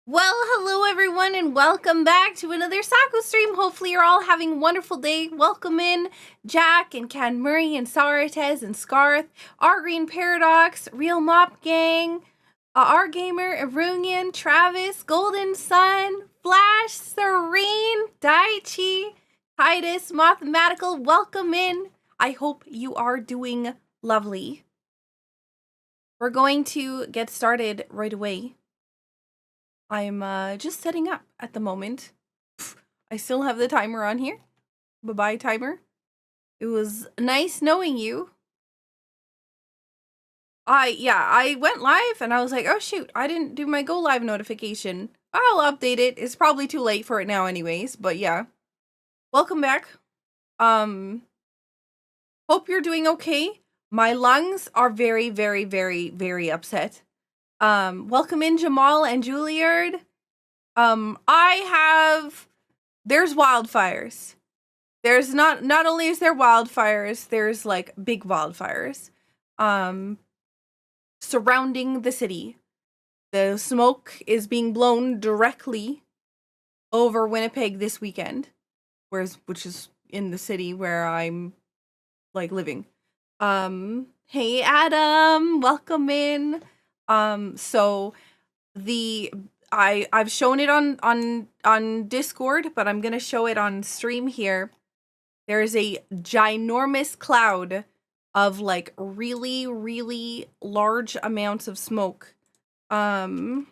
Well, hello everyone and welcome back to another Saku stream. Hopefully you're all having a wonderful day. Welcome in Jack and Can Murray and Sarates and Scarth, our Green Paradox, Real Mop Gang, our Gamer, Arunian, Travis, Golden Sun, Flash, Serene, Daichi, Titus, Mathematical. Welcome in. I hope you are doing lovely. We're going to get started right away. I'm just setting up at the moment. I still have the timer on here. Bye-bye, timer. It was nice knowing you. I went live and I was like, oh shoot, I didn't do my go live notification. I'll update it. It's probably too late for it now anyways, but yeah. Welcome back. Hope you're doing okay. My lungs are very, very, very, very upset. Welcome in Jamal and Juilliard. There's wildfires. There's not only is there wildfires, there's like big wildfires, surrounding the city. The smoke is being blown directly over Winnipeg this weekend, which is in the city where I'm like living. Hey Adam, welcome in. So I've shown it on Discord, but I'm gonna show it on stream here. There is a ginormous cloud of like really, really large amounts of smoke that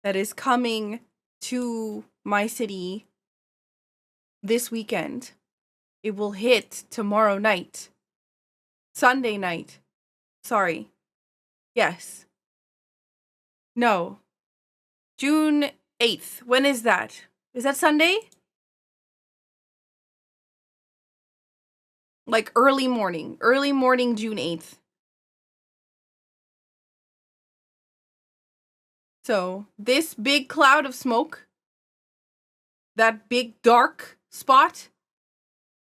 is coming to my city this weekend. It will hit tomorrow night. Sunday night. Sorry. Yes. No. June 8th. When is that? Is that Sunday? Like early morning, June 8th. So this big cloud of smoke, that big dark spot,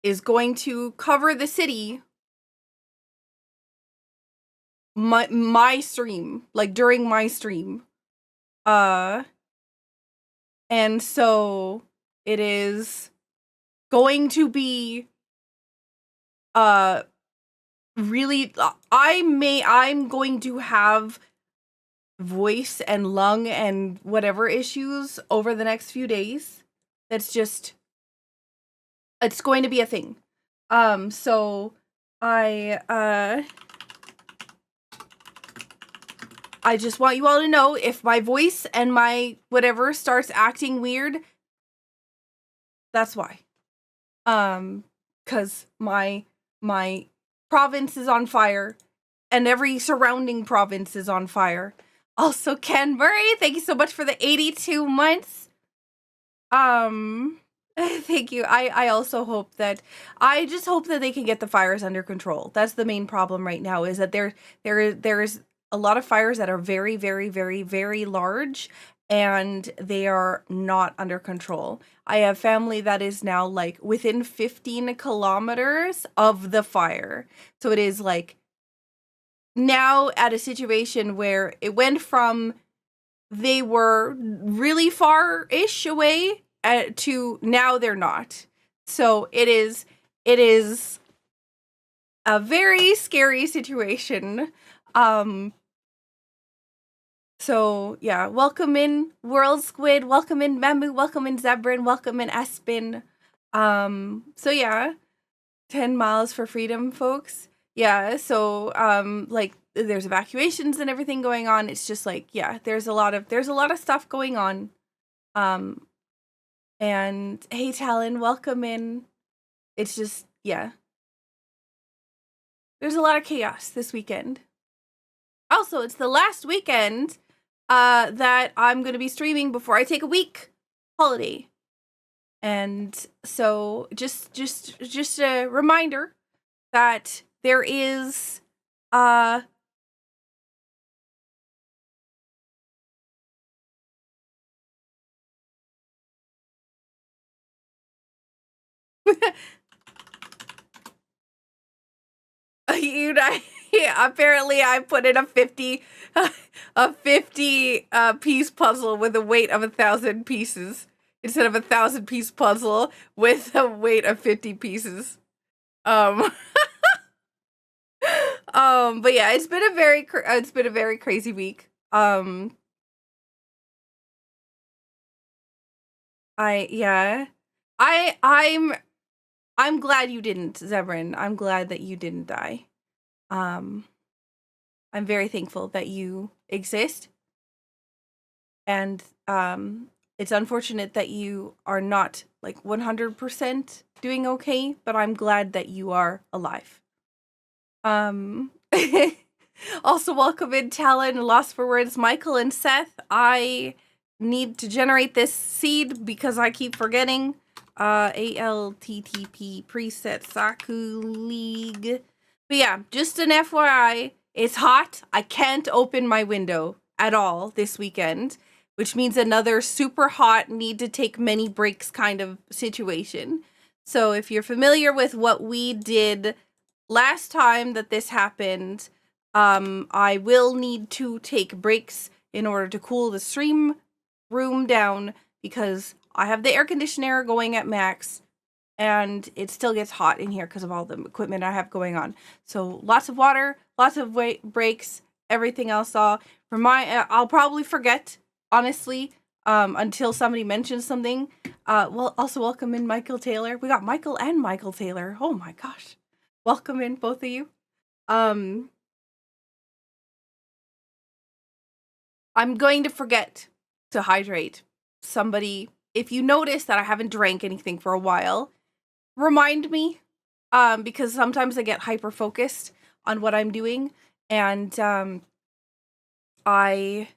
is going to cover the city. My stream, like during my stream. And so it is going to be really I'm going to have voice and lung and whatever issues over the next few days. It's going to be a thing. So I just want you all to know, if my voice and my whatever starts acting weird, that's why. 'Cause my province is on fire and every surrounding province is on fire. Also, Ken Murray, thank you so much for the 82 months. Thank you. I also hope that they can get the fires under control. That's the main problem right now, is that there's a lot of fires that are very, very, very, very large, and they are not under control. I have family that is now like within 15 kilometers of the fire. So it is like now at a situation where it went from they were really far-ish away to now they're not. So it is a very scary situation. So yeah, welcome in World Squid, welcome in Memu, welcome in Zebrin, welcome in Espin. So yeah, 10 miles for freedom, folks. Yeah, so like there's evacuations and everything going on. It's just like, yeah, there's a lot of stuff going on. And hey Talon, welcome in. It's just, yeah. There's a lot of chaos this weekend. Also, it's the last weekend that I'm going to be streaming before I take a week holiday. And so just a reminder that there is you apparently I put in a 50 piece puzzle with a weight of 1,000 pieces instead of 1,000-piece puzzle with a weight of 50 pieces. But yeah, it's been a very crazy week. I'm glad you didn't, Zebrin. I'm glad that you didn't die. I'm very thankful that you exist. And it's unfortunate that you are not like 100% doing okay, but I'm glad that you are alive. Also welcome in Talon, Lost for Words, Michael and Seth. I need to generate this seed because I keep forgetting. ALTTP preset Saku League. But yeah, just an FYI, it's hot. I can't open my window at all this weekend, which means another super hot, need to take many breaks kind of situation. So if you're familiar with what we did last time that this happened, I will need to take breaks in order to cool the stream room down because I have the air conditioner going at max and it still gets hot in here because of all the equipment I have going on. So lots of water, lots of breaks, everything else. I'll probably forget, honestly, until somebody mentions something. Well, also welcome in Michael Taylor. We got Michael and Michael Taylor. Oh my gosh. Welcome in, both of you. I'm going to forget to hydrate. Somebody, if you notice that I haven't drank anything for a while, remind me, because sometimes I get hyper focused on what I'm doing, and I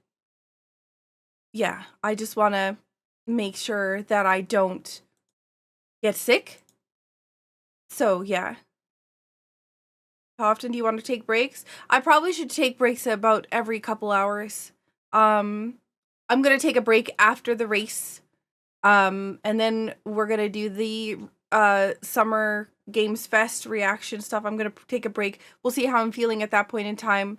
just want to make sure that I don't get sick. So yeah. How often do you want to take breaks? I probably should take breaks about every couple hours. I'm gonna take a break after the race. And then we're gonna do the Summer Games Fest reaction stuff. I'm gonna take a break. We'll see how I'm feeling at that point in time.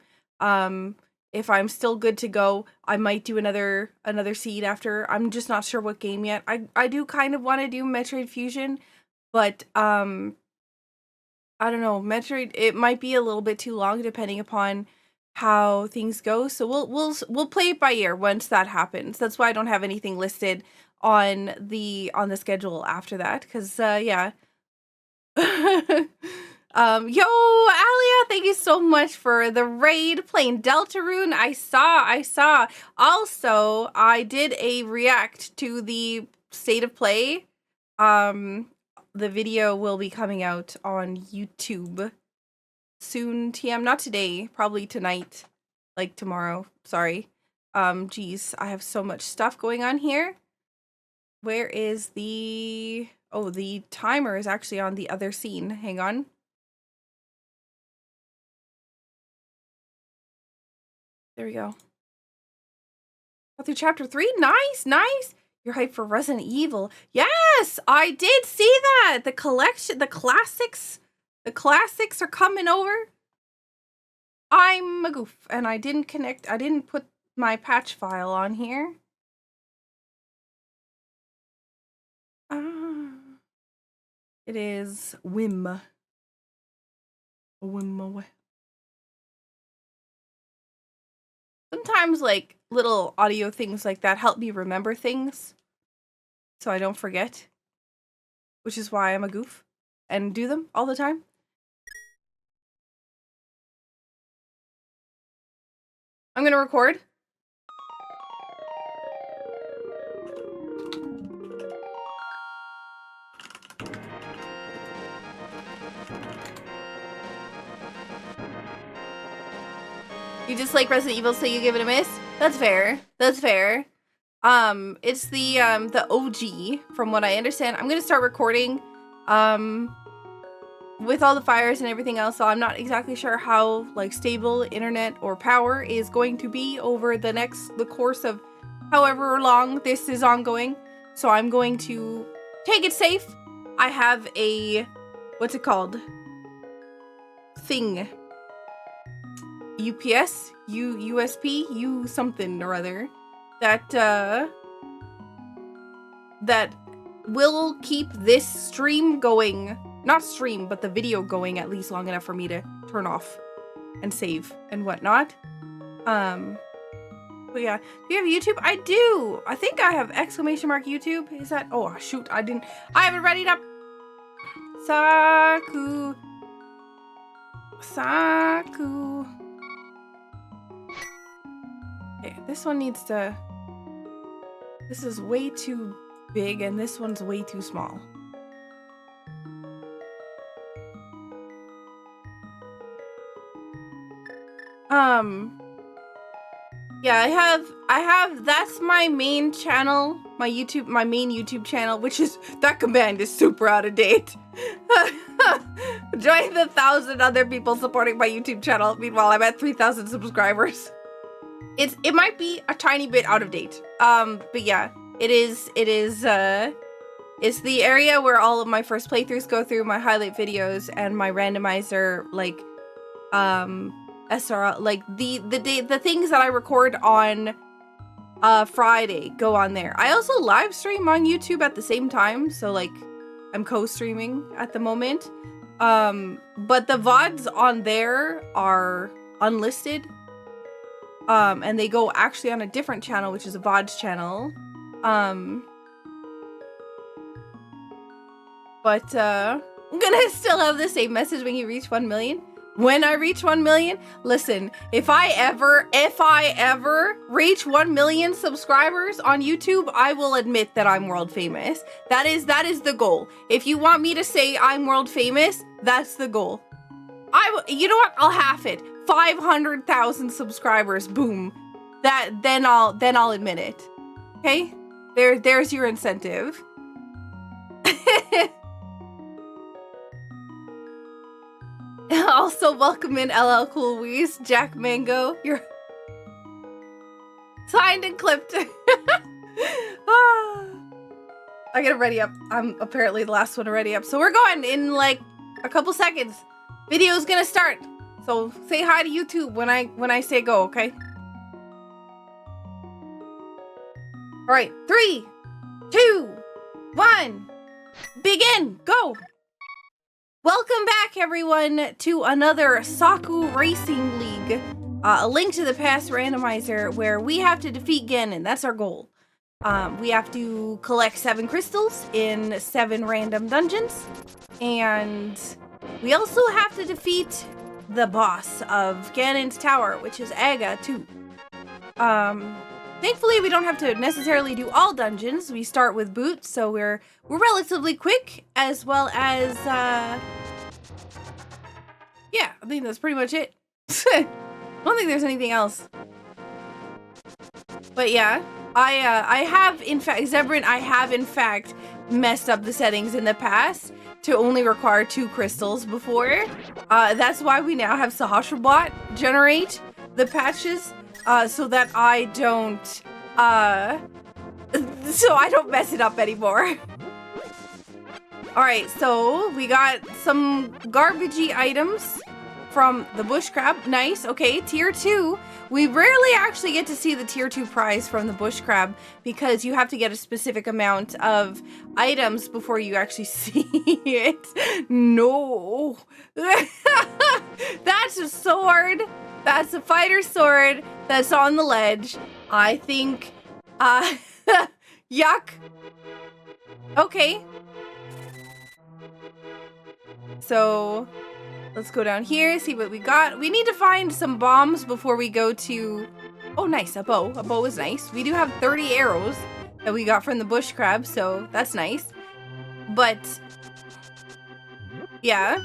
If I'm still good to go, I might do another seed after. I'm just not sure what game yet. I do kind of want to do Metroid Fusion, but I don't know, Metroid, it might be a little bit too long depending upon how things go. So we'll play it by ear once that happens. That's why I don't have anything listed on the schedule after that, cuz yeah. Yo, Alia, thank you so much for the raid playing Deltarune. I saw. Also, I did a react to the State of Play. The video will be coming out on YouTube soon, TM. Not today, probably tonight, like tomorrow. Sorry. Geez, I have so much stuff going on here. Where is the... Oh, the timer is actually on the other scene. Hang on. There we go. Got through chapter 3. Nice. You're hyped for Resident Evil. Yes, I did see that. The collection, the classics are coming over. I'm a goof, and I didn't put my patch file on here. It is Whim away. Sometimes, like, little audio things like that help me remember things so I don't forget, which is why I'm a goof and do them all the time. I'm gonna record. You dislike Resident Evil, so you give it a miss? That's fair. It's the OG, from what I understand. I'm gonna start recording with all the fires and everything else, so I'm not exactly sure how like stable internet or power is going to be over the course of however long this is ongoing. So I'm going to take it safe. I have a, what's it called? Thing. UPS, USP, U something or other that that will keep this stream going. Not stream, but the video going at least long enough for me to turn off and save and whatnot. But yeah, do you have YouTube? I do. I think I have exclamation mark YouTube. Is that? Oh shoot, I haven't read it up. Saku. Okay, this one needs to. This is way too big, and this one's way too small. Yeah, I have, that's my main channel, my main YouTube channel, which is, that command is super out of date. Join the 1,000 other people supporting my YouTube channel. Meanwhile, I'm at 3,000 subscribers. It might be a tiny bit out of date. But yeah, it's the area where all of my first playthroughs go through, my highlight videos, and my randomizer, like, SR, like the things that I record on Friday go on there. I also live stream on YouTube at the same time, so like I'm co-streaming at the moment. But the VODs on there are unlisted. And they go actually on a different channel, which is a VODs channel. But I'm gonna still have the same message when you reach 1 million. When I reach 1 million, listen, if I ever reach 1 million subscribers on YouTube, I will admit that I'm world famous. That is the goal. If you want me to say I'm world famous, that's the goal. You know what? I'll half it. 500,000 subscribers, boom. Then I'll admit it. Okay? There's your incentive. Also, welcome in LL Cool Weeze, Jack Mango. You're signed and clipped. I gotta ready up. I'm apparently the last one to ready up. So we're going in like a couple seconds. Video's gonna start. So say hi to YouTube when I say go, okay? All right, 3, 2, 1, begin, go. Welcome back, everyone, to another Saku Racing League, a Link to the Past randomizer where we have to defeat Ganon. That's our goal. We have to collect 7 crystals in 7 random dungeons, and we also have to defeat the boss of Ganon's Tower, which is Aga, too. Thankfully, we don't have to necessarily do all dungeons. We start with Boots, so we're relatively quick, as well as, yeah, I think that's pretty much it. I don't think there's anything else. But yeah, I have, in fact, Zebrin, I have, in fact, messed up the settings in the past to only require 2 crystals before. That's why we now have Sahasrabot generate the patches, so that I don't mess it up anymore. Alright, so we got some garbagey items from the bush crab. Nice, okay, tier 2. We rarely actually get to see the tier 2 prize from the bush crab because you have to get a specific amount of items before you actually see it. No. That's a sword. That's a fighter sword that's on the ledge. I think, yuck. Okay. So, let's go down here, see what we got. We need to find some bombs before we go to... Oh, nice, a bow. A bow is nice. We do have 30 arrows that we got from the bush crab, so that's nice. But, yeah.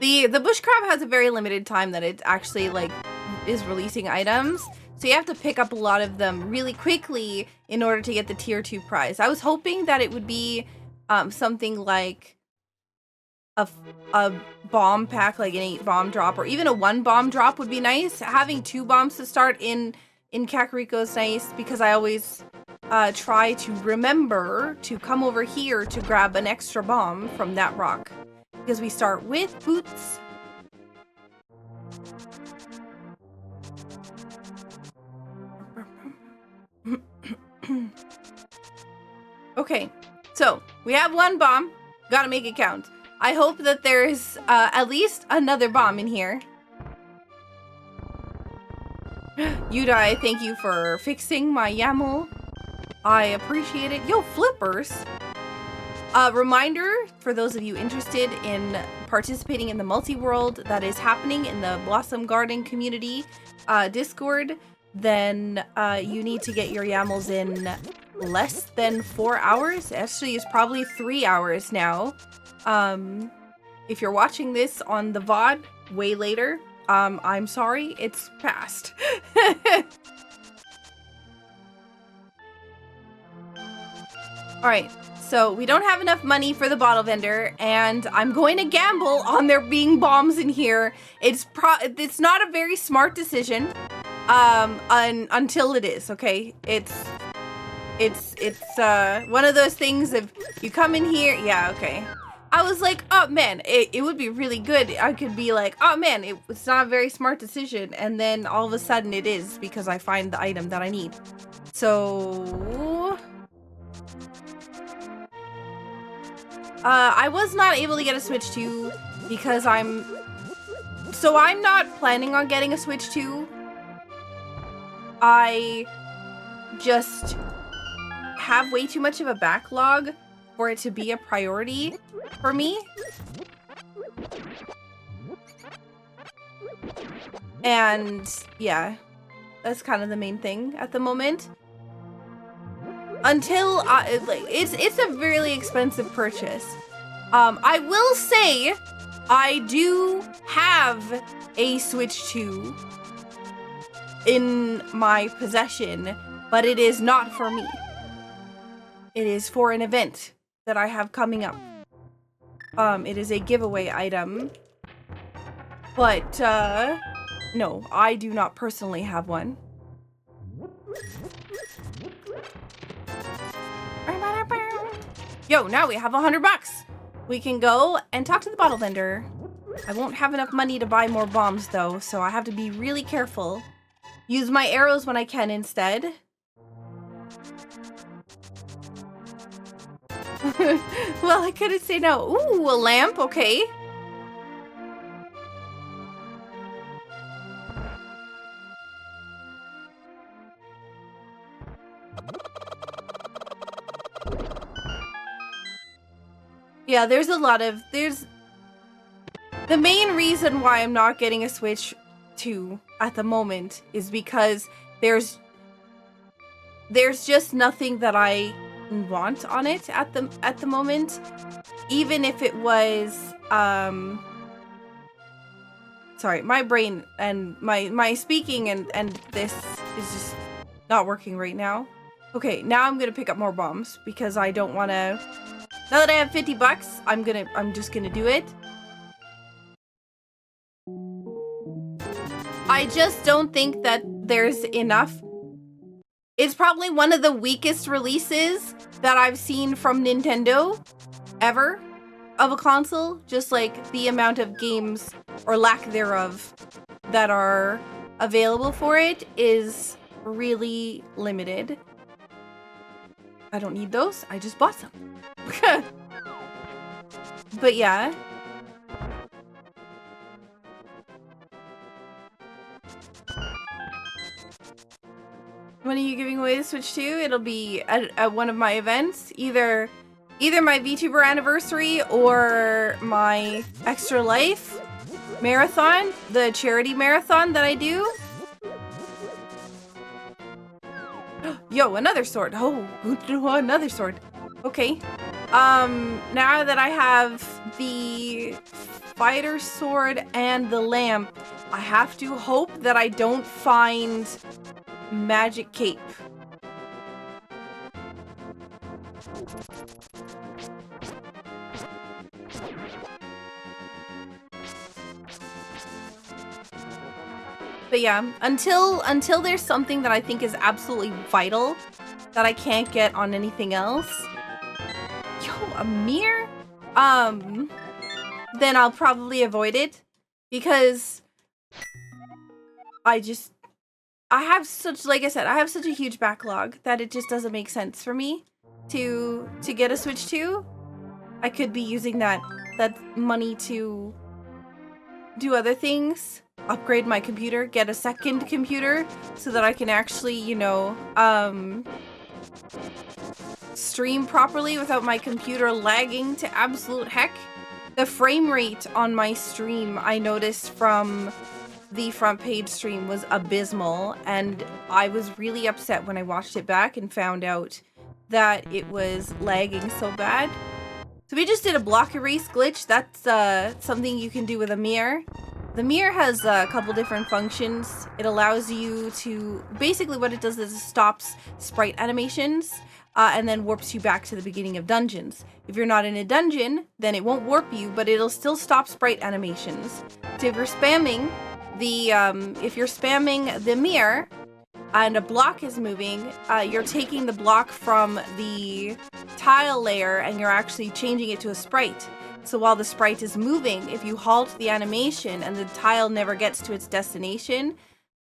The bush crab has a very limited time that it actually, like, is releasing items. So you have to pick up a lot of them really quickly in order to get the tier 2 prize. I was hoping that it would be something like a bomb pack, like an 8 bomb drop, or even a 1 bomb drop would be nice. Having 2 bombs to start in Kakariko is nice because I always try to remember to come over here to grab an extra bomb from that rock. Because we start with Boots. Okay, so we have one bomb. Gotta make it count. I hope that there's at least another bomb in here. Yudai, thank you for fixing my YAML. I appreciate it. Yo, flippers. Reminder for those of you interested in participating in the multi-world that is happening in the Blossom Garden community Discord, then you need to get your YAMLs in less than 4 hours. Actually, it's probably 3 hours now. If you're watching this on the VOD way later, I'm sorry, it's past. Alright, so we don't have enough money for the bottle vendor, and I'm going to gamble on there being bombs in here. It's not a very smart decision, until it is, okay? It's one of those things of you come in here, yeah, okay. I was like, oh man, it would be really good. I could be like, oh man, it's not a very smart decision, and then all of a sudden it is because I find the item that I need. So I was not able to get a Switch 2 because I'm not planning on getting a Switch 2. I just have way too much of a backlog for it to be a priority for me. And yeah, that's kind of the main thing at the moment. Until it's a really expensive purchase. I will say I do have a Switch 2 in my possession, but it is not for me. It is for an event that I have coming up. It is a giveaway item. But no, I do not personally have one. Yo, now we have $100. We can go and talk to the bottle vendor. I won't have enough money to buy more bombs though, so I have to be really careful. Use my arrows when I can instead. Well, I couldn't say no. Ooh, a lamp, okay. Yeah, there's the main reason why I'm not getting a Switch 2 at the moment is because there's just nothing that I want on it at the moment. Even if it was sorry, my brain and my speaking and this is just not working right now. Okay, now I'm gonna pick up more bombs because I don't want to. Now that I have $50, I'm just gonna do it. I just don't think that there's enough. It's probably one of the weakest releases that I've seen from Nintendo ever of a console. Just like the amount of games or lack thereof that are available for it is really limited. I don't need those. I just bought some. But yeah. When are you giving away the Switch 2? It'll be at one of my events. Either my VTuber anniversary or my Extra Life marathon, the charity marathon that I do. Yo, another sword. Oh, another sword. Okay. Now that I have the fighter sword and the lamp, I have to hope that I don't find magic cape. But yeah, until there's something that I think is absolutely vital that I can't get on anything else. Yo, a mirror? Then I'll probably avoid it because I I have such, like I said, I have such a huge backlog that it just doesn't make sense for me to get a Switch 2. I could be using that money to do other things, upgrade my computer, get a second computer so that I can actually, you know, stream properly without my computer lagging to absolute heck. The frame rate on my stream, I noticed from the front page stream, was abysmal, and I was really upset when I watched it back and found out that it was lagging so bad. So we just did a block erase glitch. That's something you can do with a mirror. The mirror has a couple different functions. It allows you to, basically what it does is it stops sprite animations and then warps you back to the beginning of dungeons. If you're not in a dungeon, then it won't warp you, but it'll still stop sprite animations. So if you're spamming the mirror and a block is moving, you're taking the block from the tile layer and you're actually changing it to a sprite. So while the sprite is moving, if you halt the animation and the tile never gets to its destination,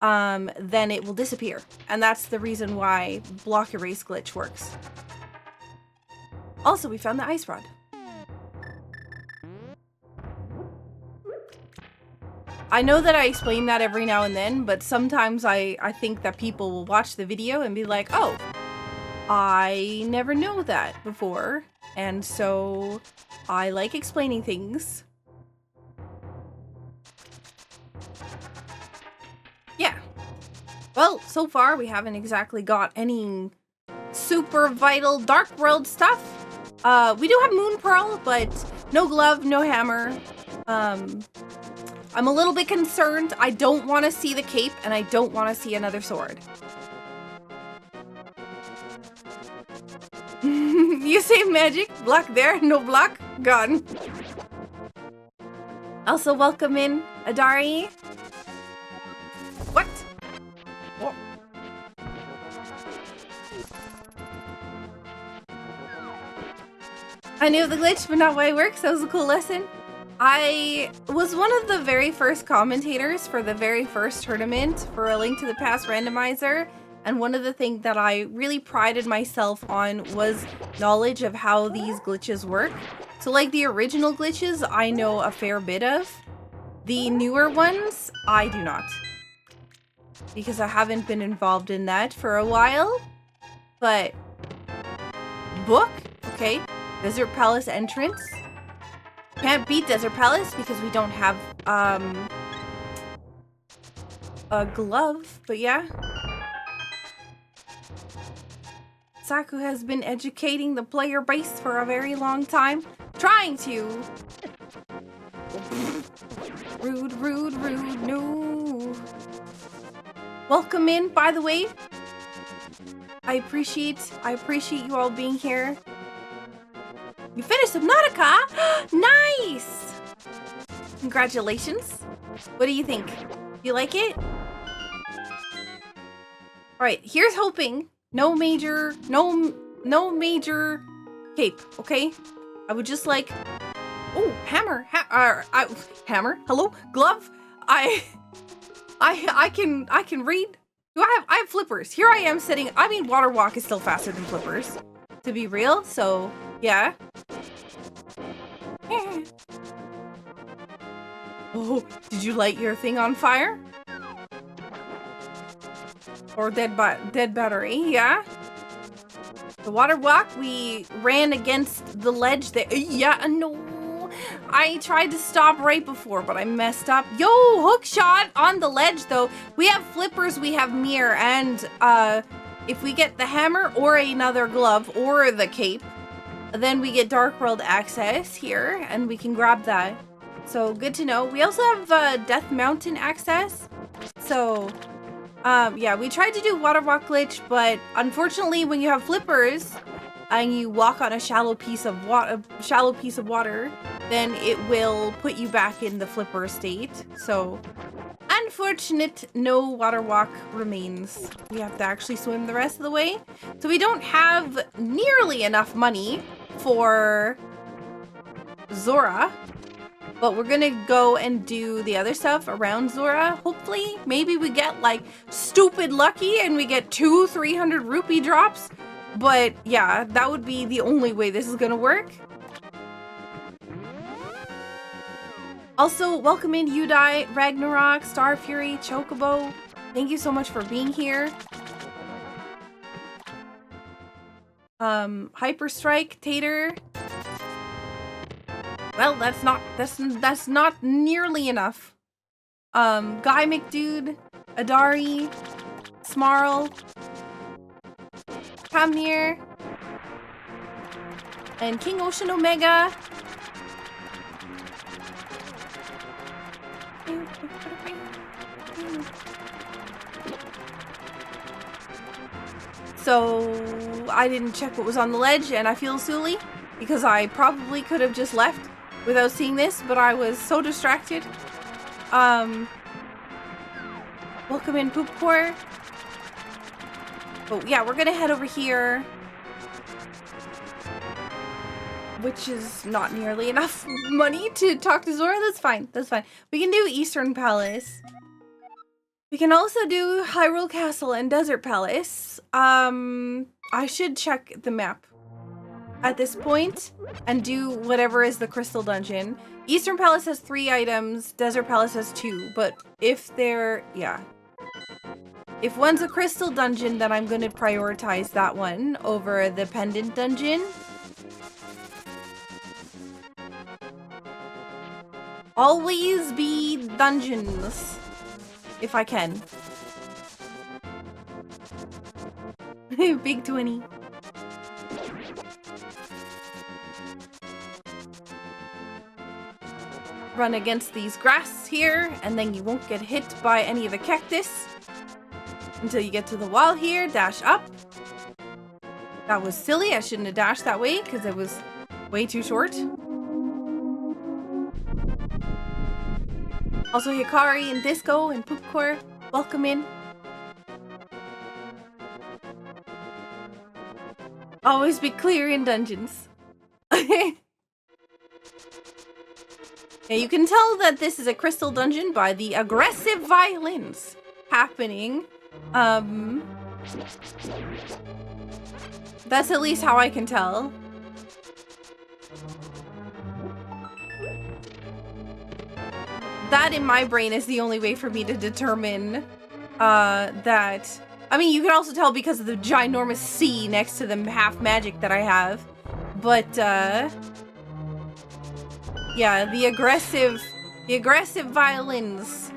then it will disappear. And that's the reason why block erase glitch works. Also, we found the ice rod. I know that I explain that every now and then, but sometimes I think that people will watch the video and be like, oh, I never knew that before. And so I like explaining things. Yeah. Well, so far we haven't exactly got any super vital Dark World stuff. We do have Moon Pearl, but no glove, no hammer. I'm a little bit concerned. I don't want to see the cape, and I don't want to see another sword. You say magic? Block there, no block? Gone. Also, welcome in, Adari. What? Whoa. I knew the glitch, but not why it works. That was a cool lesson. I was one of the very first commentators for the very first tournament for A Link to the Past Randomizer, and one of the things that I really prided myself on was knowledge of how these glitches work. So like the original glitches, I know a fair bit of. The newer ones, I do not. Because I haven't been involved in that for a while. But book, okay. Desert Palace entrance. Can't beat Desert Palace because we don't have a glove, but yeah. Saku has been educating the player base for a very long time. Trying to. Rude, rude, rude, no. Welcome in, by the way. I appreciate you all being here. You finished Subnautica? Nice! Congratulations. What do you think? You like it? Alright, here's hoping. No major cape, okay? I would just like... Oh, hammer. Hammer? Hello? Glove? I can read. I have flippers. Here I am sitting... I mean, water walk is still faster than flippers. To be real, so... Yeah. Oh, did you light your thing on fire? Or dead battery, yeah. The water walk, we ran against the ledge there. Yeah, no. I tried to stop right before, but I messed up. Yo, hook shot on the ledge, though. We have flippers, we have mirror, and if we get the hammer or another glove or the cape, then we get Dark World access here, and we can grab that. So, good to know. We also have Death Mountain access. So, yeah, we tried to do water walk glitch, but unfortunately, when you have flippers and you walk on a shallow piece of water, then it will put you back in the flipper state. So, unfortunate, no water walk remains. We have to actually swim the rest of the way. So we don't have nearly enough money for Zora. But we're gonna go and do the other stuff around Zora. Hopefully, maybe we get like stupid lucky and we get 300 rupee drops. But yeah, that would be the only way this is gonna work. Also, welcome in Udai, Ragnarok, Star Fury, Chocobo. Thank you so much for being here. Hyper Strike, Tater. Well, that's not nearly enough. Guy McDude, Adari, Smarl, Kamnir, and King Ocean Omega. So I didn't check what was on the ledge, and I feel silly because I probably could have just left without seeing this, but I was so distracted. Welcome in Poopcore. Oh yeah, we're gonna head over here, which is not nearly enough money to talk to Zora. That's fine. That's fine. We can do Eastern Palace. We can also do Hyrule Castle and Desert Palace. I should check the map at this point and do whatever is the Crystal Dungeon. Eastern Palace has 3 items, Desert Palace has 2, but if they're, yeah. If one's a Crystal Dungeon, then I'm gonna prioritize that one over the Pendant Dungeon. Always be dungeons, if I can. Big 20. Run against these grass here, and then you won't get hit by any of the cactus until you get to the wall here. Dash up. That was silly. I shouldn't have dashed that way because it was way too short. Also, Hikari and Disco and Poopcore, welcome in. Always be clear in dungeons. Yeah, you can tell that this is a crystal dungeon by the aggressive violins happening. That's at least how I can tell. That in my brain is the only way for me to determine that. I mean, you can also tell because of the ginormous C next to the half magic that I have. But yeah, the aggressive violins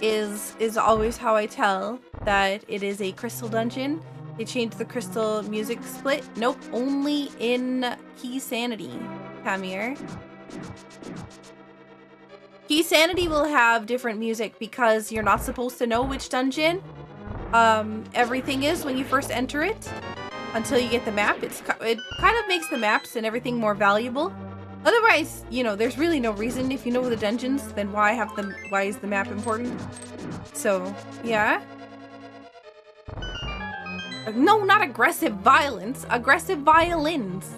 is always how I tell that it is a crystal dungeon. They changed the crystal music split. Nope, only in Key Sanity. Come here. Key Sanity will have different music because you're not supposed to know which dungeon everything is when you first enter it until you get the map. It kind of makes the maps and everything more valuable. Otherwise, you know, there's really no reason. If you know the dungeons, then why is the map important? So, yeah. No, not aggressive violence. Aggressive violins.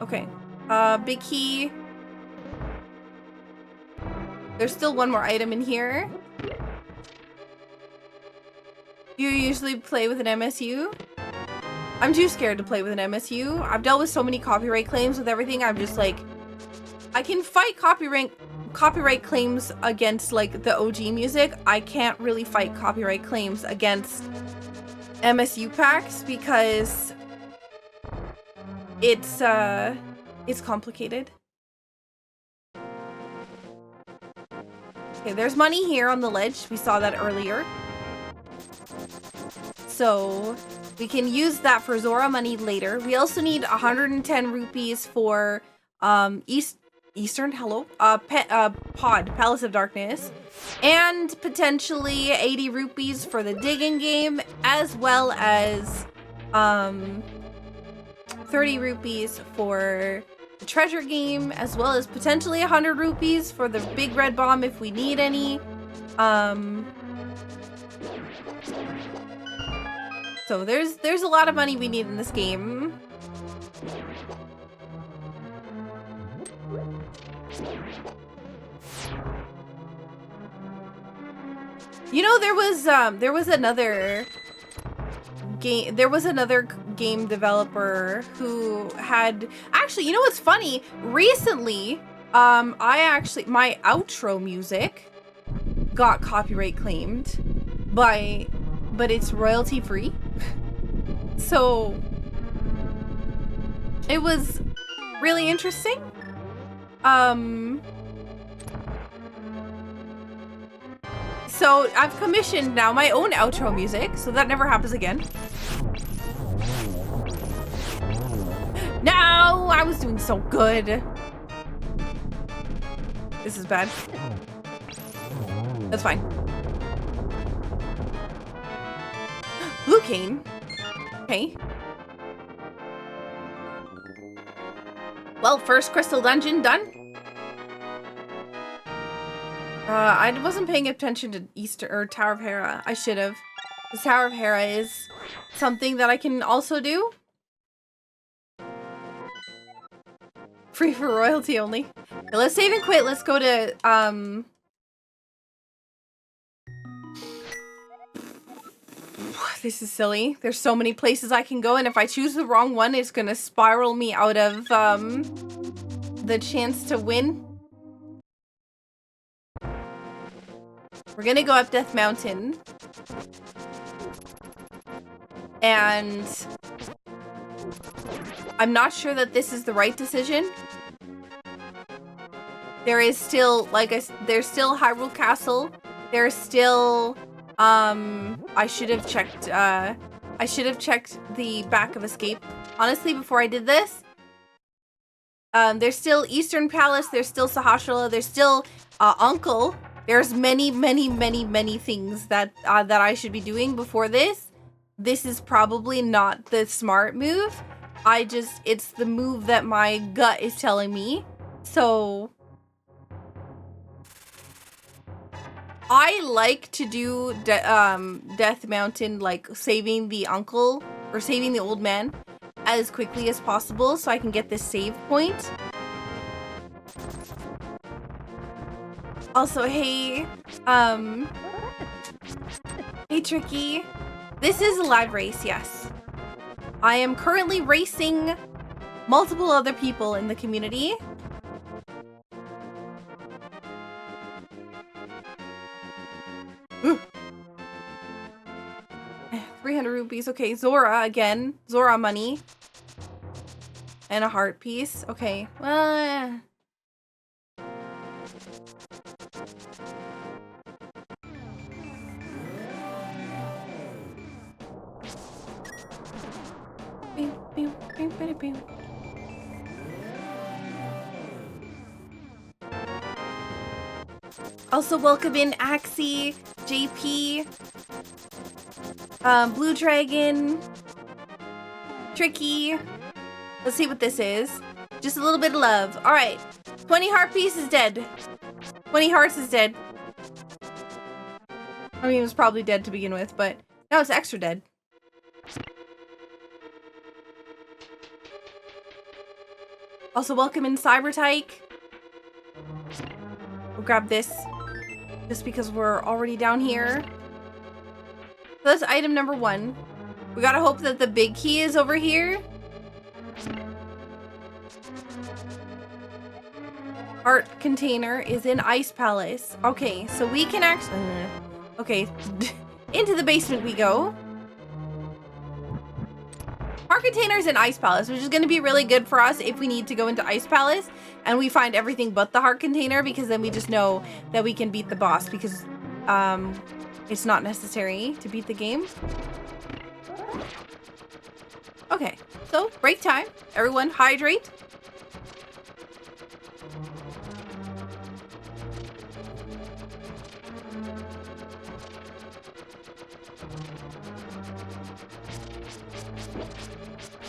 Okay. Big key. There's still one more item in here. You usually play with an MSU? I'm too scared to play with an MSU. I've dealt with so many copyright claims with everything. I'm just like, I can fight copyright claims against like the OG music. I can't really fight copyright claims against MSU packs because it's complicated. Okay, there's money here on the ledge. We saw that earlier. So we can use that for Zora money later. We also need 110 rupees for Eastern Pod, Palace of Darkness, and potentially 80 rupees for the digging game, as well as 30 rupees for the treasure game, as well as potentially 100 rupees for the big red bomb if we need any. So there's a lot of money we need in this game. You know, there was another game developer who had, actually, you know what's funny? Recently, my outro music got copyright claimed but it's royalty free. So it was really interesting. So I've commissioned now my own outro music, so that never happens again. No, I was doing so good. This is bad. That's fine. Blue cane. Okay. Well, first crystal dungeon done. I wasn't paying attention to Tower of Hera. I should have. The Tower of Hera is something that I can also do. Free for royalty only. Okay, let's save and quit. Let's go to, this is silly. There's so many places I can go, and if I choose the wrong one, it's gonna spiral me out of, the chance to win. We're gonna go up Death Mountain. And I'm not sure that this is the right decision. There is still, there's still Hyrule Castle. There's still, I should have checked the back of Escape, honestly, before I did this. There's still Eastern Palace. There's still Sahasrara. There's still, Uncle. There's many things that that I should be doing before this. This is probably not the smart move. It's the move that my gut is telling me. So I like to do Death Mountain, like saving the uncle or saving the old man as quickly as possible so I can get this save point. Also, hey, hey Tricky, this is a live race, yes. I am currently racing multiple other people in the community. Ooh. 300 rupees, okay, Zora again, Zora money. And a heart piece, okay, well... Also, welcome in Axie, JP, Blue Dragon, Tricky. Let's see what this is. Just a little bit of love. All right, 20 heart piece is dead. 20 hearts is dead. I mean, it was probably dead to begin with, but now it's extra dead. Also, welcome in Cybertyke. We'll grab this just because we're already down here. So that's item number 1. We gotta hope that the big key is over here. Art container is in Ice Palace. Okay, so we can actually... Okay, into the basement we go. Heart containers in Ice Palace, which is going to be really good for us if we need to go into Ice Palace and we find everything but the heart container, because then we just know that we can beat the boss, because it's not necessary to beat the game. Okay, so break time. Everyone hydrate.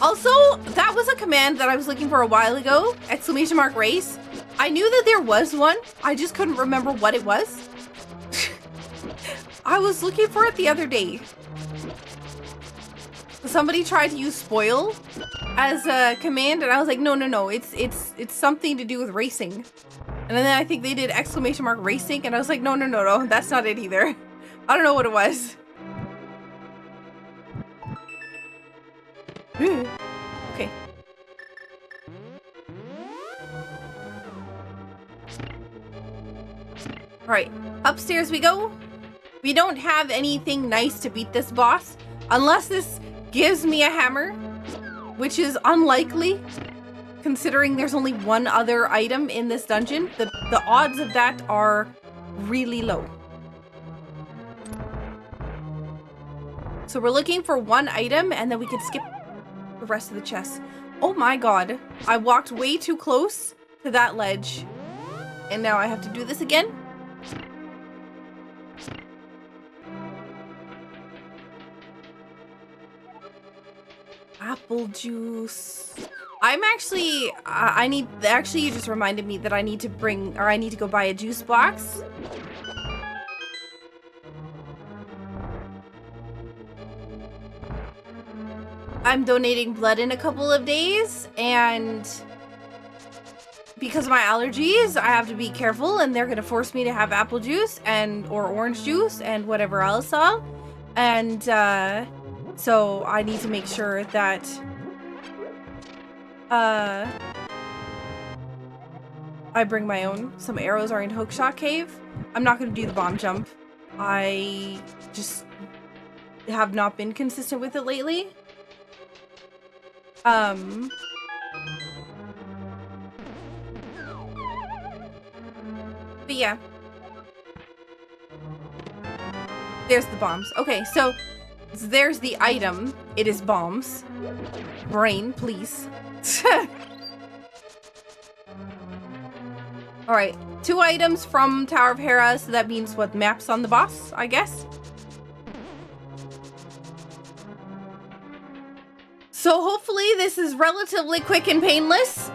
Also, that was a command that I was looking for a while ago. ! Race. I knew that there was one. I just couldn't remember what it was. I was looking for it the other day. Somebody tried to use spoil as a command, and I was like, no, no, no, it's something to do with racing. And then I think they did exclamation mark racing, and I was like, no, no, no, no, that's not it either. I don't know what it was. Okay. Alright, upstairs we go. We don't have anything nice to beat this boss, unless this gives me a hammer, which is unlikely, considering there's only one other item in this dungeon. The odds of that are really low. So we're looking for one item, and then we can skip the rest of the chests. Oh my god, I walked way too close to that ledge, and now I have to do this again. Apple juice. I'm actually, actually you just reminded me that I need to go buy a juice box. I'm donating blood in a couple of days, and because of my allergies, I have to be careful, and they're gonna force me to have apple juice or orange juice and whatever else. And so I need to make sure that I bring my own. Some arrows are in Hookshot Cave. I'm not gonna do the bomb jump. I just have not been consistent with it lately. But yeah. There's the bombs. Okay, so there's the item. It is bombs. Brain, please. Alright, 2 items from Tower of Hera, so that means what, maps on the boss, I guess? So hopefully this is relatively quick and painless.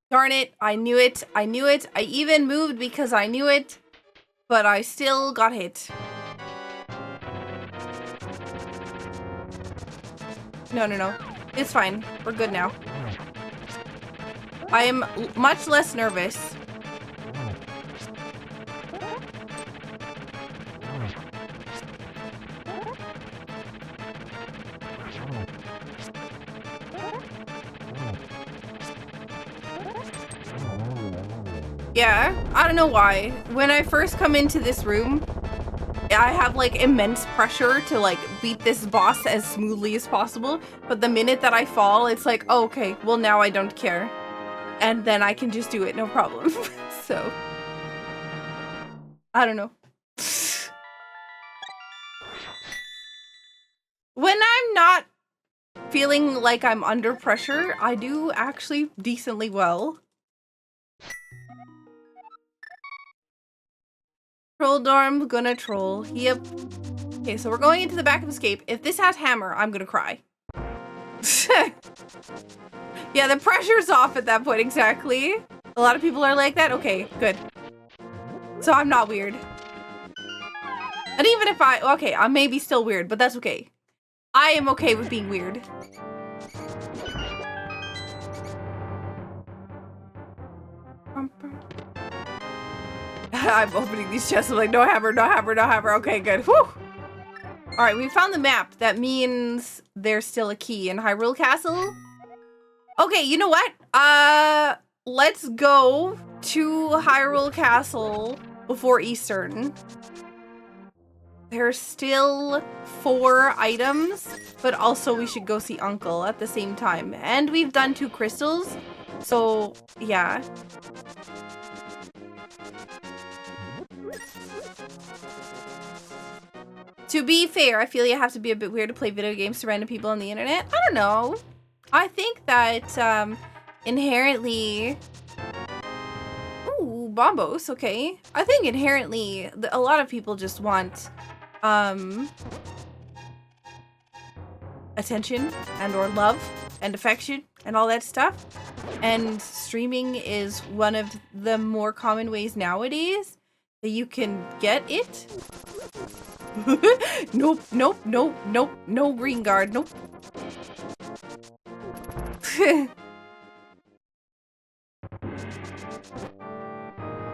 Darn it, I knew it, I knew it. I even moved because I knew it, but I still got hit. No, no, no. It's fine. We're good now. I am much less nervous. Yeah, I don't know why. When I first come into this room, I have like immense pressure to like beat this boss as smoothly as possible, but the minute that I fall, it's like, oh, okay, well now I don't care. And then I can just do it, no problem. So, I don't know. When I'm not feeling like I'm under pressure, I do actually decently well. Troll dorm, gonna troll. Yep. Okay, so we're going into the back of escape. If this has hammer, I'm gonna cry. Yeah, the pressure's off at that point, exactly. A lot of people are like that. Okay, good. So I'm not weird. And even if okay, I may be still weird, but that's okay. I am okay with being weird. I'm opening these chests. I'm like, no hammer, no hammer, no hammer. Okay, good. Whew. All right, we found the map. That means there's still a key in Hyrule Castle. Okay, you know what? Let's go to Hyrule Castle before Eastern. There's still 4 items, but also we should go see Uncle at the same time. And we've done 2 crystals, so yeah. To be fair, I feel you have to be a bit weird to play video games to random people on the internet. I don't know. I think that inherently... Ooh, bombos, okay. I think inherently a lot of people just want attention and or love and affection and all that stuff. And streaming is one of the more common ways nowadays that you can get it. Nope, nope, nope, nope, no green guard, nope.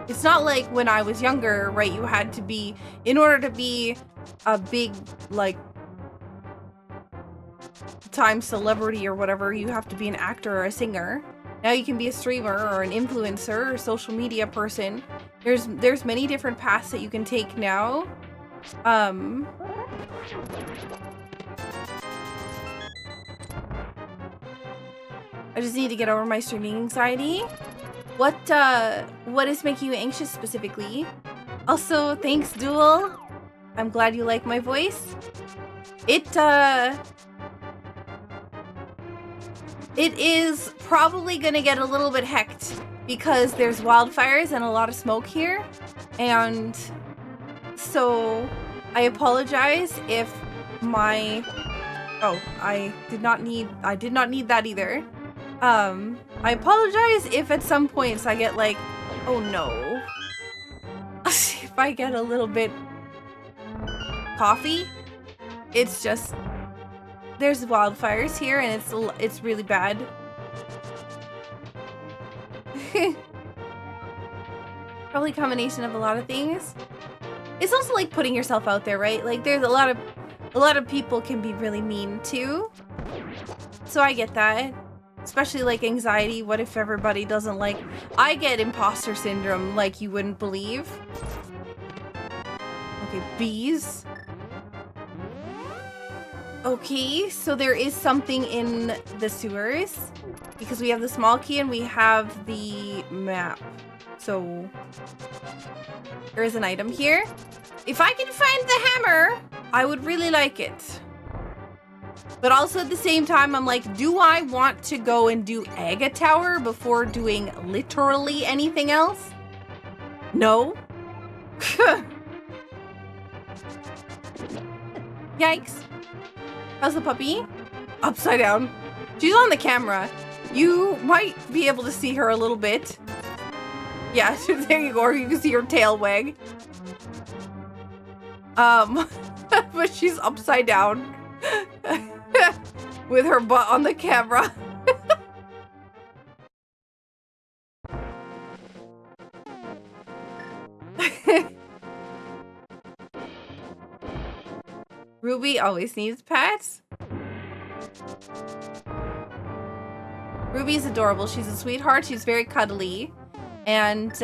It's not like when I was younger, right? You had to be, in order to be a big, like, time celebrity or whatever, you have to be an actor or a singer. Now you can be a streamer or an influencer or social media person. There's many different paths that you can take now. I just need to get over my streaming anxiety. What is making you anxious specifically? Also, thanks, Duel. I'm glad you like my voice. It is probably gonna get a little bit hecked because there's wildfires and a lot of smoke here. And so I apologize if my... Oh, I did not need that either. I apologize if at some points I get like, oh no. If I get a little bit coffee, it's just, there's wildfires here and it's really bad. Probably a combination of a lot of things. It's also like putting yourself out there, right? Like there's a lot of people can be really mean too. So I get that. Especially like anxiety. What if everybody doesn't like... I get imposter syndrome like you wouldn't believe. Okay, bees. Okay, so there is something in the sewers. Because we have the small key and we have the map. So there is an item here. If I can find the hammer, I would really like it. But also at the same time, I'm like, do I want to go and do Aga Tower before doing literally anything else? No. Yikes. How's the puppy? Upside down. She's on the camera. You might be able to see her a little bit. Yeah, there you go. Or you can see her tail wag. But she's upside down. With her butt on the camera. Ruby always needs pets. Ruby's adorable. She's a sweetheart. She's very cuddly. And,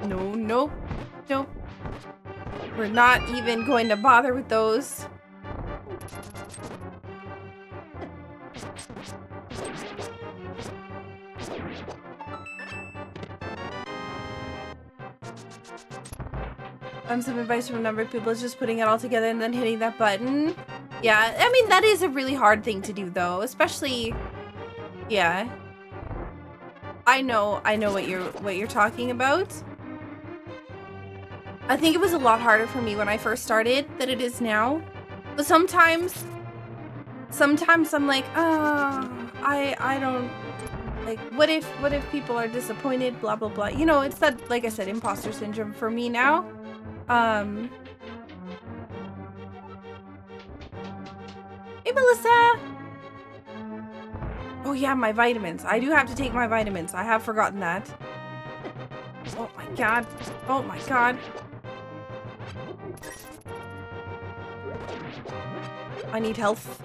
no. We're not even going to bother with those. Some advice from a number of people is just putting it all together and then hitting that button. Yeah, I mean, that is a really hard thing to do though, especially, yeah. I know what you're talking about. I think it was a lot harder for me when I first started than it is now. But sometimes I'm like, I don't, like, what if people are disappointed, blah, blah, blah. You know, it's that, like I said, imposter syndrome for me now. Hey, Melissa. Oh yeah, my vitamins. I do have to take my vitamins. I have forgotten that. Oh my god. Oh my god. I need health.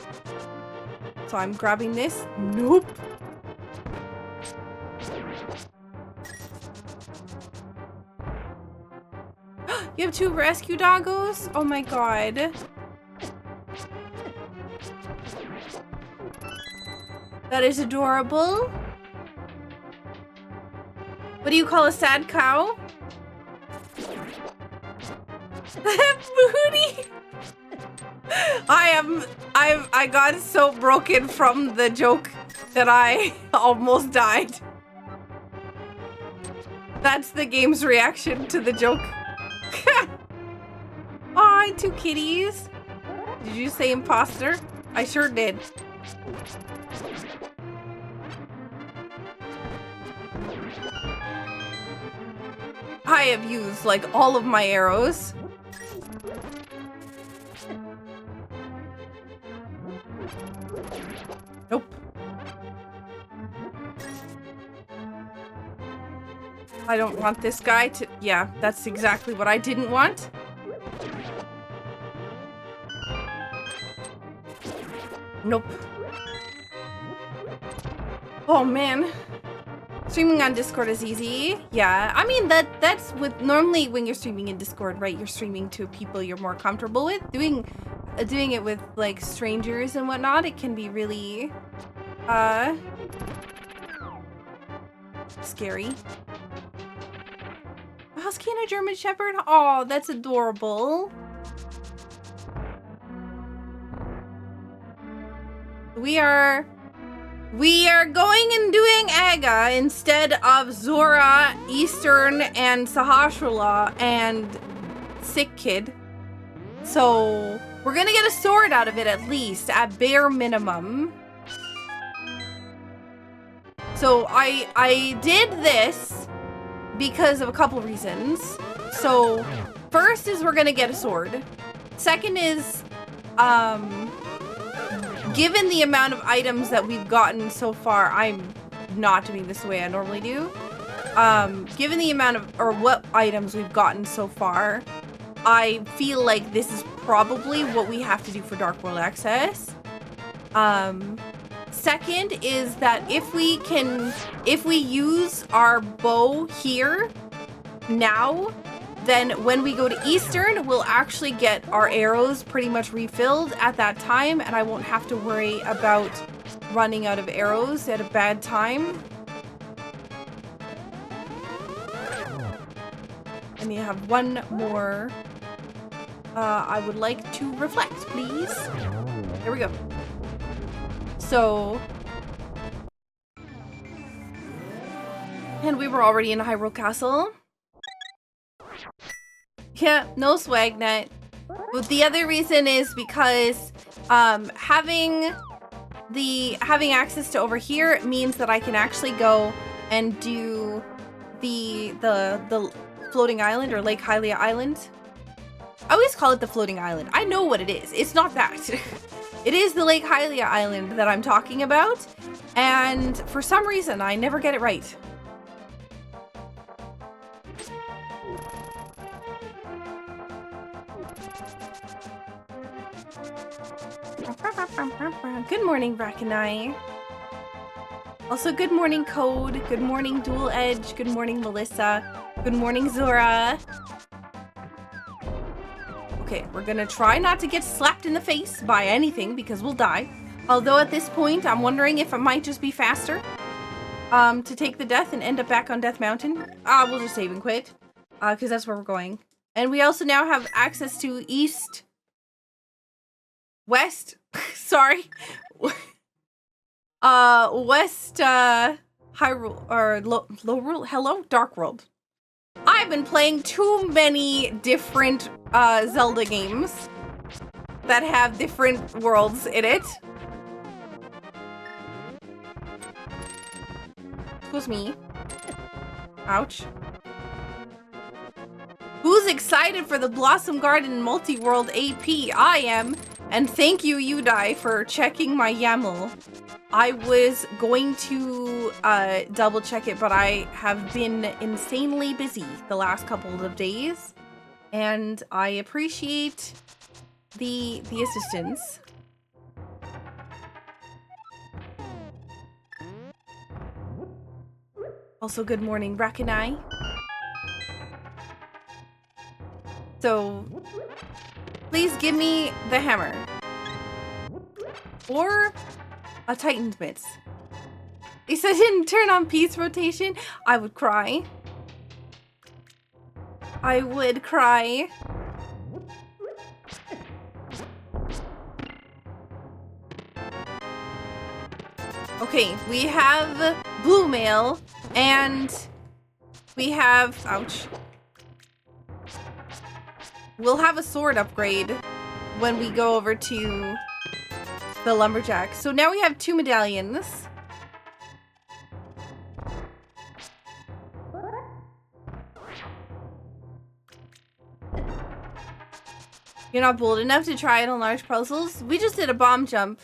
So I'm grabbing this. Nope. You have 2 rescue doggos? Oh my god. That is adorable. What do you call a sad cow? Booty. I got so broken from the joke that I almost died. That's the game's reaction to the joke. Oh, Hi, two kitties. Did you say imposter? I sure did. I have used like all of my arrows. Nope. I don't want this guy to... Yeah, that's exactly what I didn't want. Nope. Oh, man. Streaming on Discord is easy. Yeah, I mean, that's with... Normally, when you're streaming in Discord, right, you're streaming to people you're more comfortable with. Doing it with, like, strangers and whatnot, it can be really... scary. Husky and a German Shepherd? Oh, that's adorable. We are going and doing Aga instead of Zora, Eastern, and Sahasrahla, and Sick Kid. So, we're gonna get a sword out of it at least, at bare minimum. So, I did this because of a couple reasons. So, first is we're gonna get a sword. Second is, given the amount of items that we've gotten so far, I'm not doing this the way I normally do. Given the amount of, or what items we've gotten so far, I feel like this is probably what we have to do for Dark World access. Second is that if we use our bow here now, then when we go to Eastern, we'll actually get our arrows pretty much refilled at that time, and I won't have to worry about running out of arrows at a bad time. And you have one more. I would like to reflect, please. There we go. So, and we were already in Hyrule Castle. Yeah, no swag net. But the other reason is because having access to over here means that I can actually go and do the floating island, or Lake Hylia Island. I always call it the floating island. I know what it is. It's not that. It is the Lake Hylia Island that I'm talking about, and for some reason I never get it right. Good morning, Brackeni. Also, good morning, Code. Good morning, Dual Edge. Good morning, Melissa. Good morning, Zora. Okay, we're gonna try not to get slapped in the face by anything because we'll die. Although at this point, I'm wondering if it might just be faster to take the death and end up back on Death Mountain. We'll just save and quit because that's where we're going. And we also now have access to West, sorry. West, Hyrule, or hello, Dark World. I've been playing too many different Zelda games that have different worlds in it. Excuse me. Ouch. Who's excited for the Blossom Garden multi-world AP? I am. And thank you, Udai, for checking my YAML. I was going to double check it, but I have been insanely busy the last couple of days. And I appreciate the assistance. Also, good morning, Brackeni. So, please give me the hammer. Or a Titan's Mitts. If I didn't turn on piece rotation, I would cry. I would cry. Okay, we have Blue Mail, and we have... Ouch. we'll have a sword upgrade when we go over to the lumberjack. So now we have 2 medallions. You're not bold enough to try it on large puzzles? We just did a bomb jump.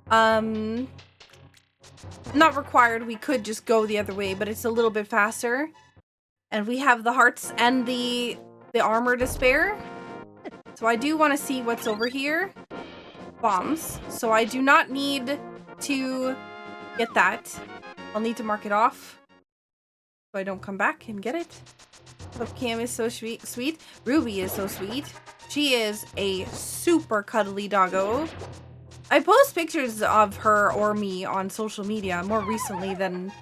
Not required. We could just go the other way, but it's a little bit faster. And we have the hearts and the armor to spare. So I do want to see what's over here. Bombs. So I do not need to get that. I'll need to mark it off so I don't come back and get it. But Cam is so sweet. Ruby is so sweet. She is a super cuddly doggo. I post pictures of her or me on social media more recently than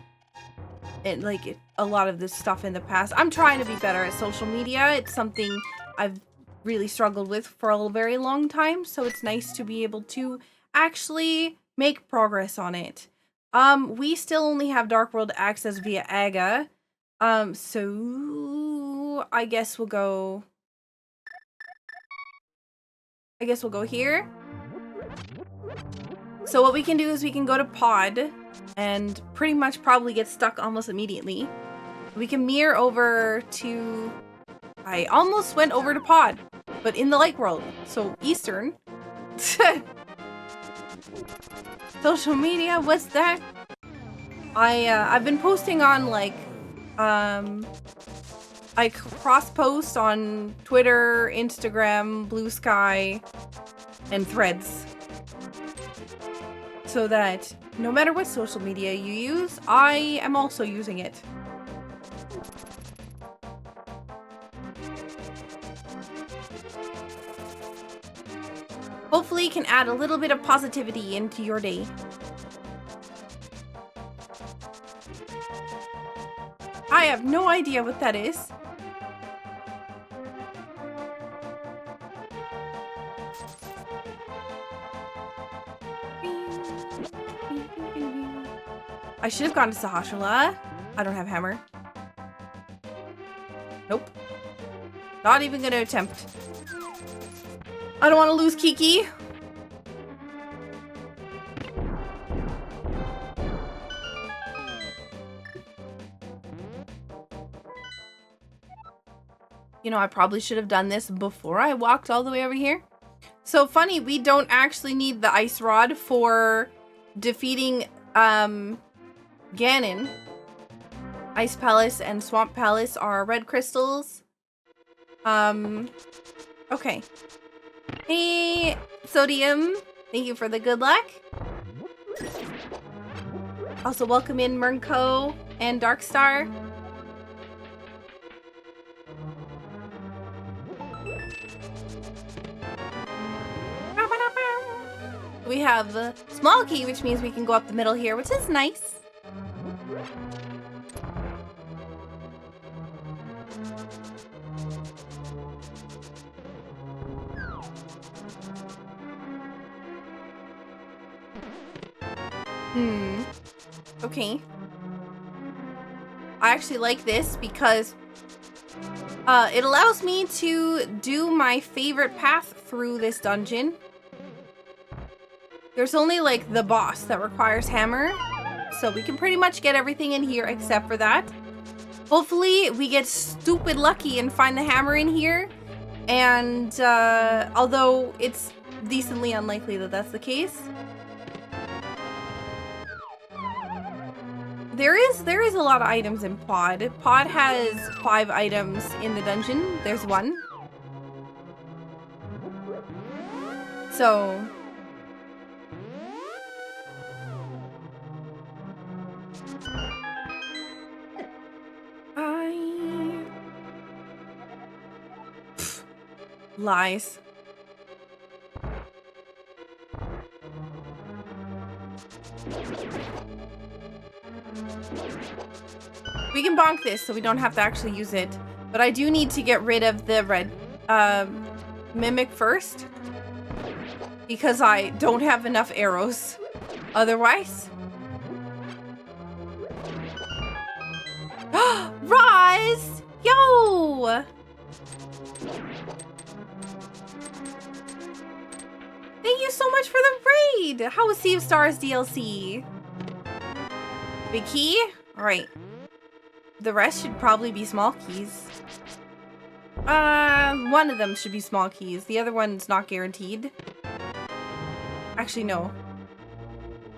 a lot of this stuff in the past. I'm trying to be better at social media. It's something I've really struggled with for a very long time, so it's nice to be able to actually make progress on it. We still only have Dark World access via Aga. So I guess we'll go here. So what we can do is we can go to Pod and pretty much probably get stuck almost immediately. We can mirror over to... I almost went over to Pod, but in the Light World. So Eastern. Social media, what's that? I've been posting on I cross-post on Twitter, Instagram, Blue Sky, and Threads. So that no matter what social media you use, I am also using it. Hopefully it can add a little bit of positivity into your day. I have no idea what that is. I should have gone to Sahashala. I don't have hammer. Nope. Not even gonna attempt. I don't want to lose Kiki. You know, I probably should have done this before I walked all the way over here. So funny, we don't actually need the ice rod for defeating Ganon. Ice Palace and Swamp Palace are red crystals. Okay. Hey, Sodium. Thank you for the good luck. Also, welcome in Mernco and Darkstar. We have a small key, which means we can go up the middle here, which is nice. Okay. I actually like this because it allows me to do my favorite path through this dungeon. There's only like the boss that requires hammer, so we can pretty much get everything in here except for that. Hopefully we get stupid lucky and find the hammer in here, and although it's decently unlikely that that's the case. There is a lot of items in Pod. Pod has 5 items in the dungeon. There's 1. So lies. We can bonk this so we don't have to actually use it. But I do need to get rid of the red mimic first, because I don't have enough arrows otherwise. Rise! Yo! Thank you so much for the raid. How was Sea of Stars DLC? Big key? All right. The rest should probably be small keys. One of them should be small keys. The other one's not guaranteed. Actually, no.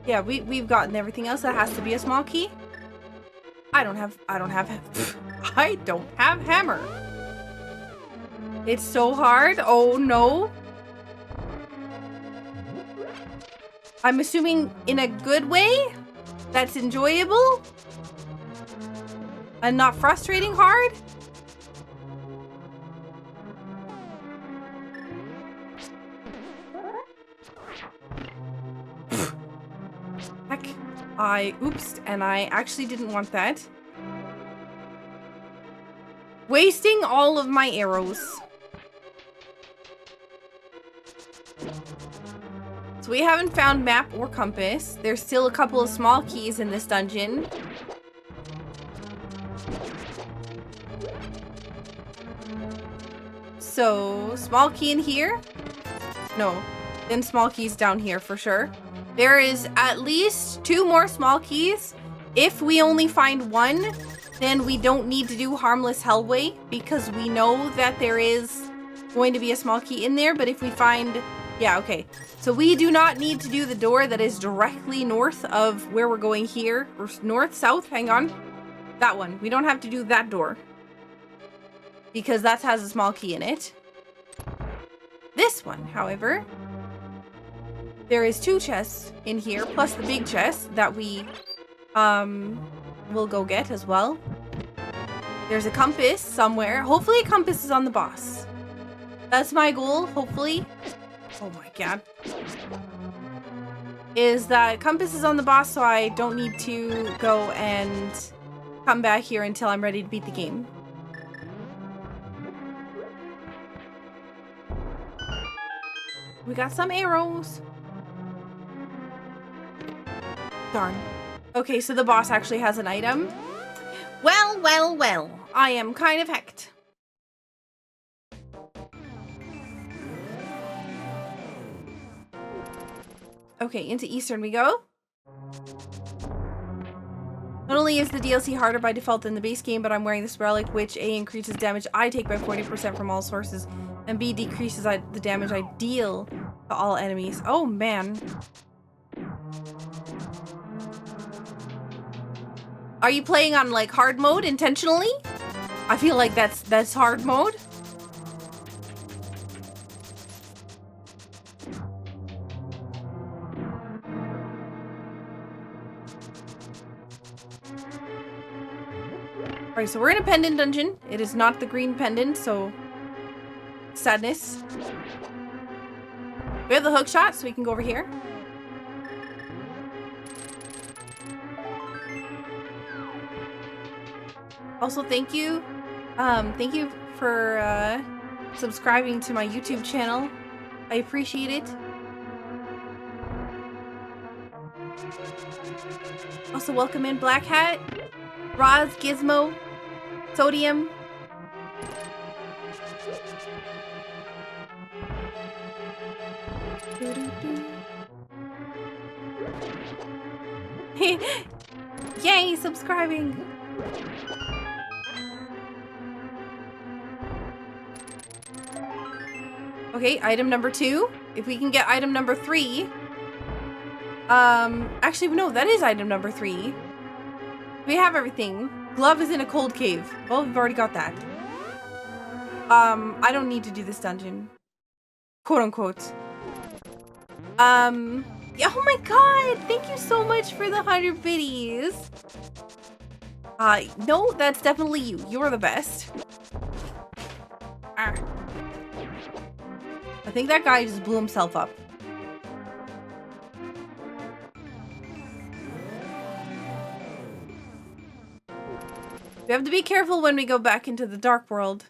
Yeah, we've gotten everything else that has to be a small key. I don't have hammer. It's so hard. Oh no. I'm assuming in a good way that's enjoyable and not frustrating hard. Heck, oops, and I actually didn't want that. Wasting all of my arrows. So we haven't found map or compass. There's still a couple of small keys in this dungeon. So, small key in here? No, then small keys down here for sure. There is at least 2 more small keys. If we only find one, then we don't need to do Harmless Hellway because we know that there is going to be a small key in there. But if we find... Yeah, okay. So we do not need to do the door that is directly north of where we're going here. Or north, south, hang on. That one. We don't have to do that door. Because that has a small key in it. This one, however... There is 2 chests in here, plus the big chest that we will go get as well. There's a compass somewhere. Hopefully a compass is on the boss. That's my goal, hopefully. Oh my god. Is that compass is on the boss so I don't need to go and come back here until I'm ready to beat the game. We got some arrows. Darn. Okay, so the boss actually has an item. Well, well, well. I am kind of hecked. Okay, into Eastern we go. Not only is the DLC harder by default than the base game, but I'm wearing this relic, which A, increases damage I take by 40% from all sources, and B, decreases the damage I deal to all enemies. Oh, man. Are you playing on, like, hard mode intentionally? I feel like that's hard mode. Alright, so we're in a pendant dungeon. It is not the green pendant, so... Sadness. We have the hook shot, so we can go over here. Also, thank you for subscribing to my YouTube channel. I appreciate it. Also, welcome in Black Hat, Roz, Gizmo, Sodium. Yay, subscribing. Okay, item number 2. If we can get item number 3. Actually, no, that is item number 3. We have everything. Glove is in a cold cave. Well, we've already got that. I don't need to do this dungeon. Quote unquote. Yeah, oh my god! Thank you so much for the 100 biddies. No, that's definitely you. You're the best. Ah. I think that guy just blew himself up. We have to be careful when we go back into the dark world.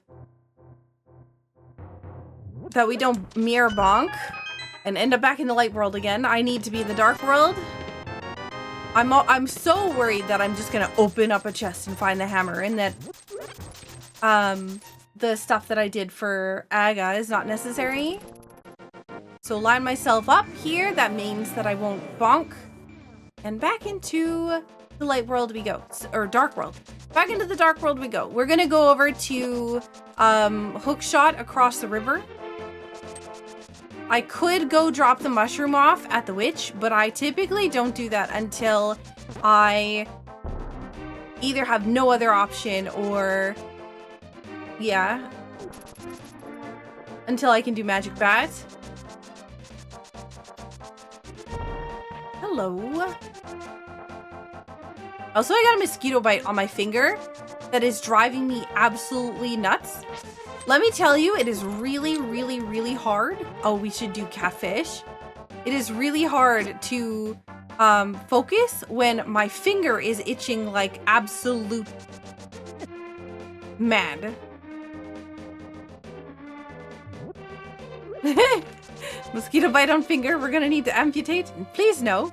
That we don't mirror bonk and end up back in the light world again. I need to be in the dark world. I'm so worried that I'm just gonna open up a chest and find the hammer and that the stuff that I did for Aga is not necessary. So line myself up here. That means that I won't bonk. And back into the light world we go. Or dark world. Back into the dark world we go. We're gonna go over to hook shot across the river. I could go drop the mushroom off at the witch, but I typically don't do that until I either have no other option or, yeah, until I can do magic bat. Hello. Also, I got a mosquito bite on my finger that is driving me absolutely nuts. Let me tell you, it is really, really, really hard. Oh, we should do catfish. It is really hard to focus when my finger is itching like absolute mad. Mosquito bite on finger. We're gonna need to amputate. Please no.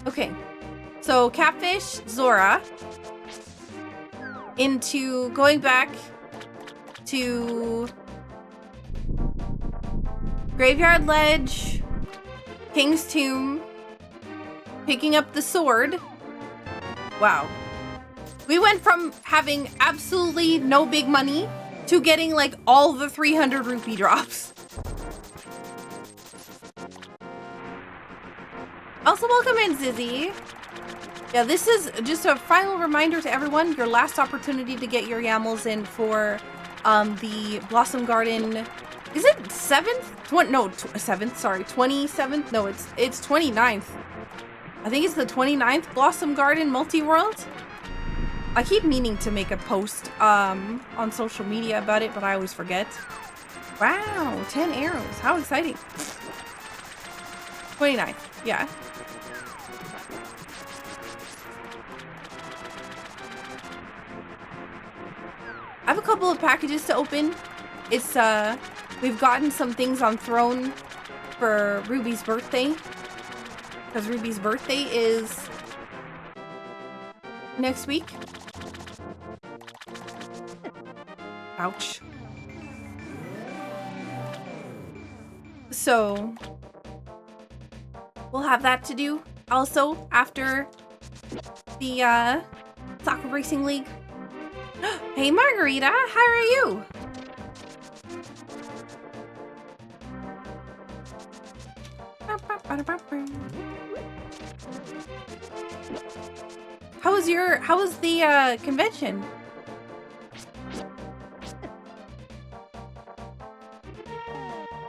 Okay. So catfish, Zora, into going back to Graveyard Ledge, King's Tomb, picking up the sword. Wow. We went from having absolutely no big money to getting like all the 300 rupee drops. Also, welcome in, Zizzy. Yeah, this is just a final reminder to everyone, your last opportunity to get your YAMLs in for the Blossom Garden. Is it 7th? No, 7th, sorry. 27th? No, it's 29th. I think it's the 29th Blossom Garden Multi-World. I keep meaning to make a post on social media about it, but I always forget. Wow, 10 arrows. How exciting. 29th, yeah. I have a couple of packages to open. It's, we've gotten some things on Throne for Ruby's birthday. Because Ruby's birthday is next week. Ouch. So, we'll have that to do also after the, Soccer Racing League. Hey Margarita, how are you? How was the convention?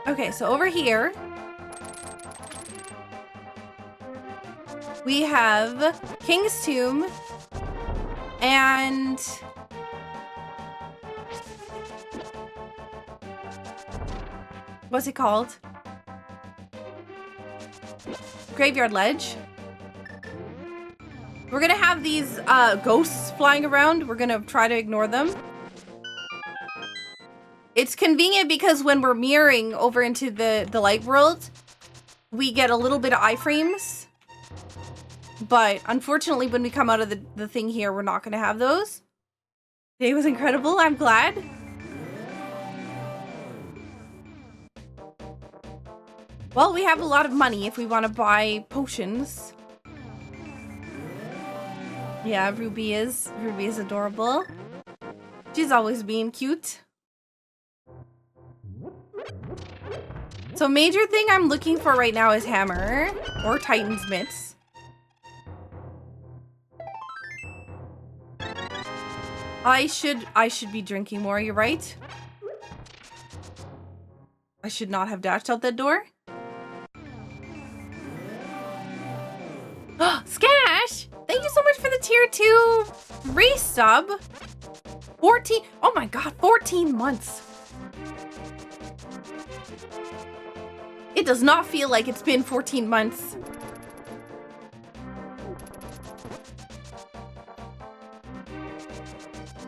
Okay, so over here we have King's Tomb and what's it called? Graveyard Ledge. We're gonna have these ghosts flying around. We're gonna try to ignore them. It's convenient because when we're mirroring over into the light world, we get a little bit of iframes. But unfortunately, when we come out of the thing here, we're not gonna have those. Today was incredible. I'm glad. Well, we have a lot of money if we want to buy potions. Yeah, Ruby is adorable. She's always being cute. So major thing I'm looking for right now is hammer or Titan's mitts. I should be drinking more, you're right. I should not have dashed out that door. Skash! Thank you so much for the tier 2 resub. 14, oh my god, 14 months. It does not feel like it's been 14 months.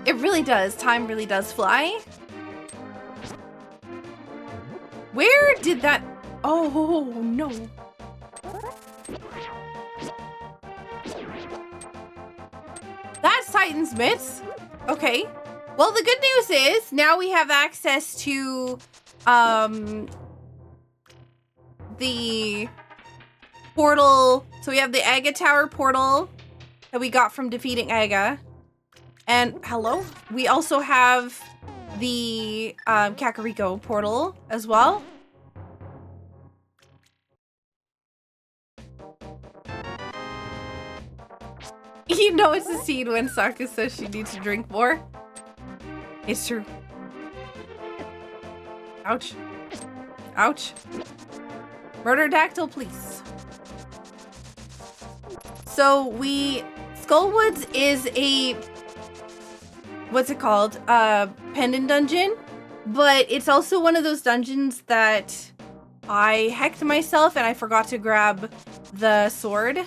It really does. Time really does fly. Where did that... Oh, no. That's Titan's mitts. Okay. Well, the good news is now we have access to the portal. So we have the Aga Tower portal that we got from defeating Aga. And hello. We also have the Kakariko portal as well. You know it's a scene when Saku says she needs to drink more. It's true. Ouch. Ouch. Murderdactyl, please. So Skullwoods is a, what's it called? Pendant dungeon. But it's also one of those dungeons that I hecked myself and I forgot to grab the sword.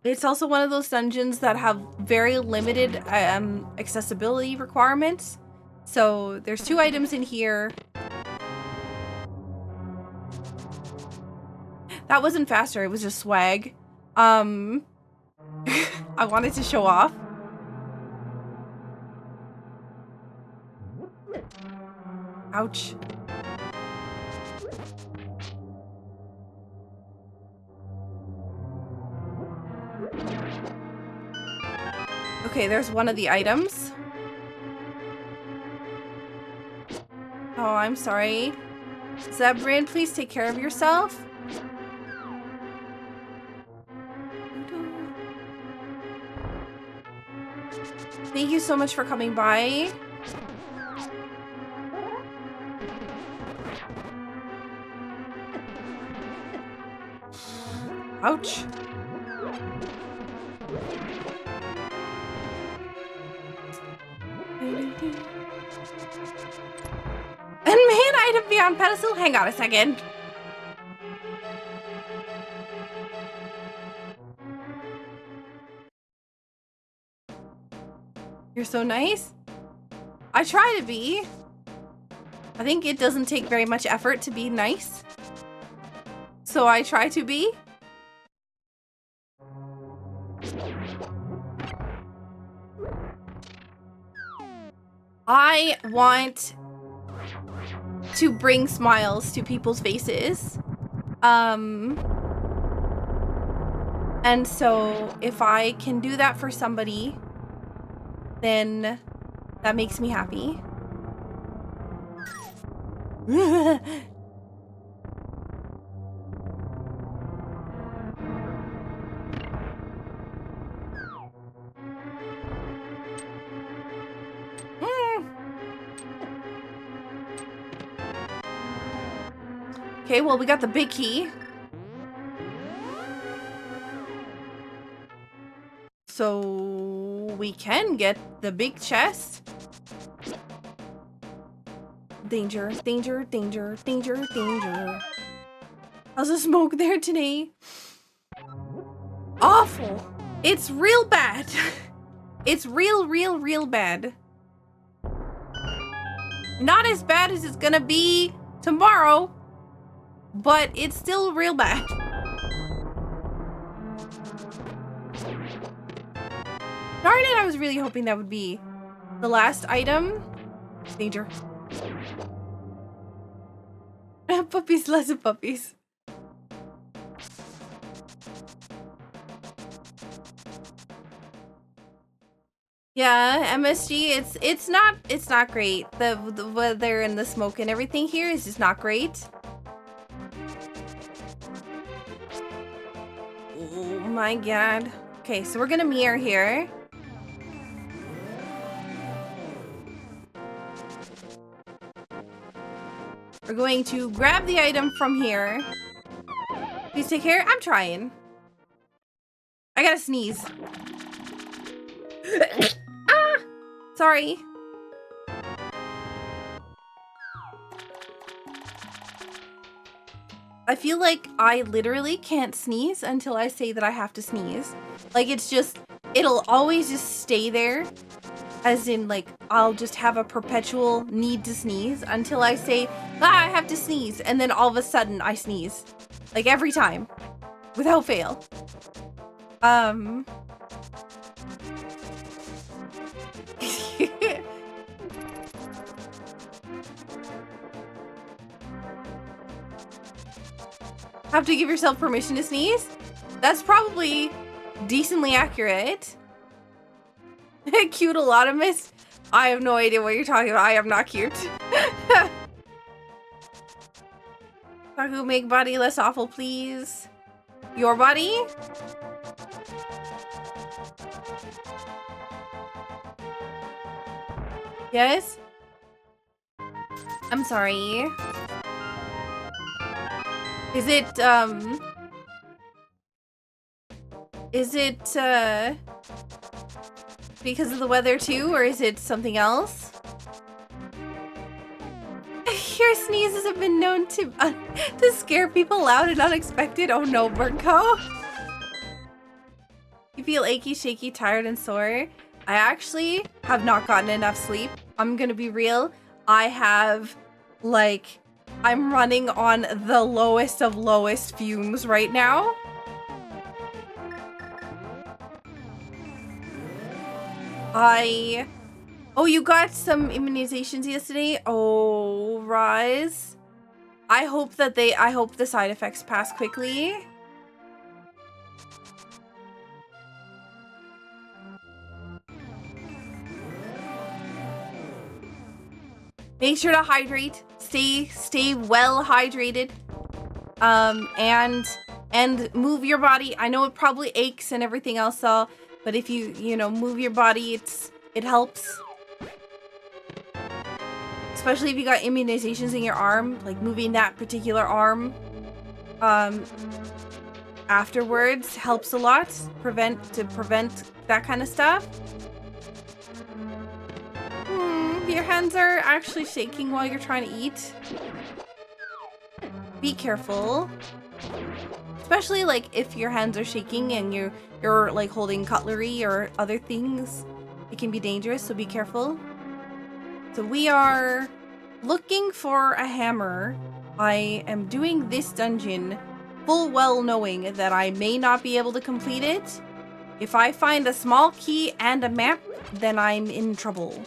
It's also one of those dungeons that have very limited accessibility requirements. So there's 2 items in here. That wasn't faster, it was just swag. I wanted to show off. Ouch. Okay, there's one of the items. Oh, I'm sorry. Zebrin, please take care of yourself. Thank you so much for coming by. Ouch. And main item beyond pedestal? Hang on a second. You're so nice. I try to be. I think it doesn't take very much effort to be nice. So I try to be. I want to bring smiles to people's faces. And so if I can do that for somebody, then that makes me happy. Okay, well, we got the big key. So we can get the big chest. Danger, danger, danger, danger, danger. How's the smoke there today? Awful. It's real bad. It's real bad. Not as bad as it's gonna be tomorrow, but it's still real bad. Darn it, I was really hoping that would be the last item. Danger. Puppies, lots of puppies. Yeah, MSG, it's not great. The weather and the smoke and everything here is just not great. Oh my god. Okay, so we're gonna mirror here. We're going to grab the item from here. Please take care. I'm trying. I gotta sneeze. Ah! Sorry. I feel like I literally can't sneeze until I say that I have to sneeze. Like, it's just, it'll always just stay there. As in, like, I'll just have a perpetual need to sneeze until I say, I have to sneeze. And then all of a sudden I sneeze. Like, every time. Without fail. Have to give yourself permission to sneeze? That's probably decently accurate. Cute-a-lot-miss? I have no idea what you're talking about. I am not cute. Saku, make body less awful, please. Your body? Yes? I'm sorry. Is it, because of the weather too, or is it something else? Your sneezes have been known to scare people loud and unexpected. Oh no, Burnco. You feel achy, shaky, tired, and sore? I actually have not gotten enough sleep. I'm gonna be real. I have, like, I'm running on the lowest of lowest fumes right now. Oh, you got some immunizations yesterday? Oh, Rise. I hope the side effects pass quickly. Make sure to hydrate. Stay well hydrated. And move your body. I know it probably aches and everything else, but if you know, move your body, it helps. Especially if you got immunizations in your arm, like moving that particular arm afterwards helps a lot to prevent that kind of stuff. Your hands are actually shaking while you're trying to eat. Be careful. Especially like if your hands are shaking and you're like holding cutlery or other things, it can be dangerous, so be careful. So we are looking for a hammer. I am doing this dungeon full well knowing that I may not be able to complete it. If I find a small key and a map, then I'm in trouble.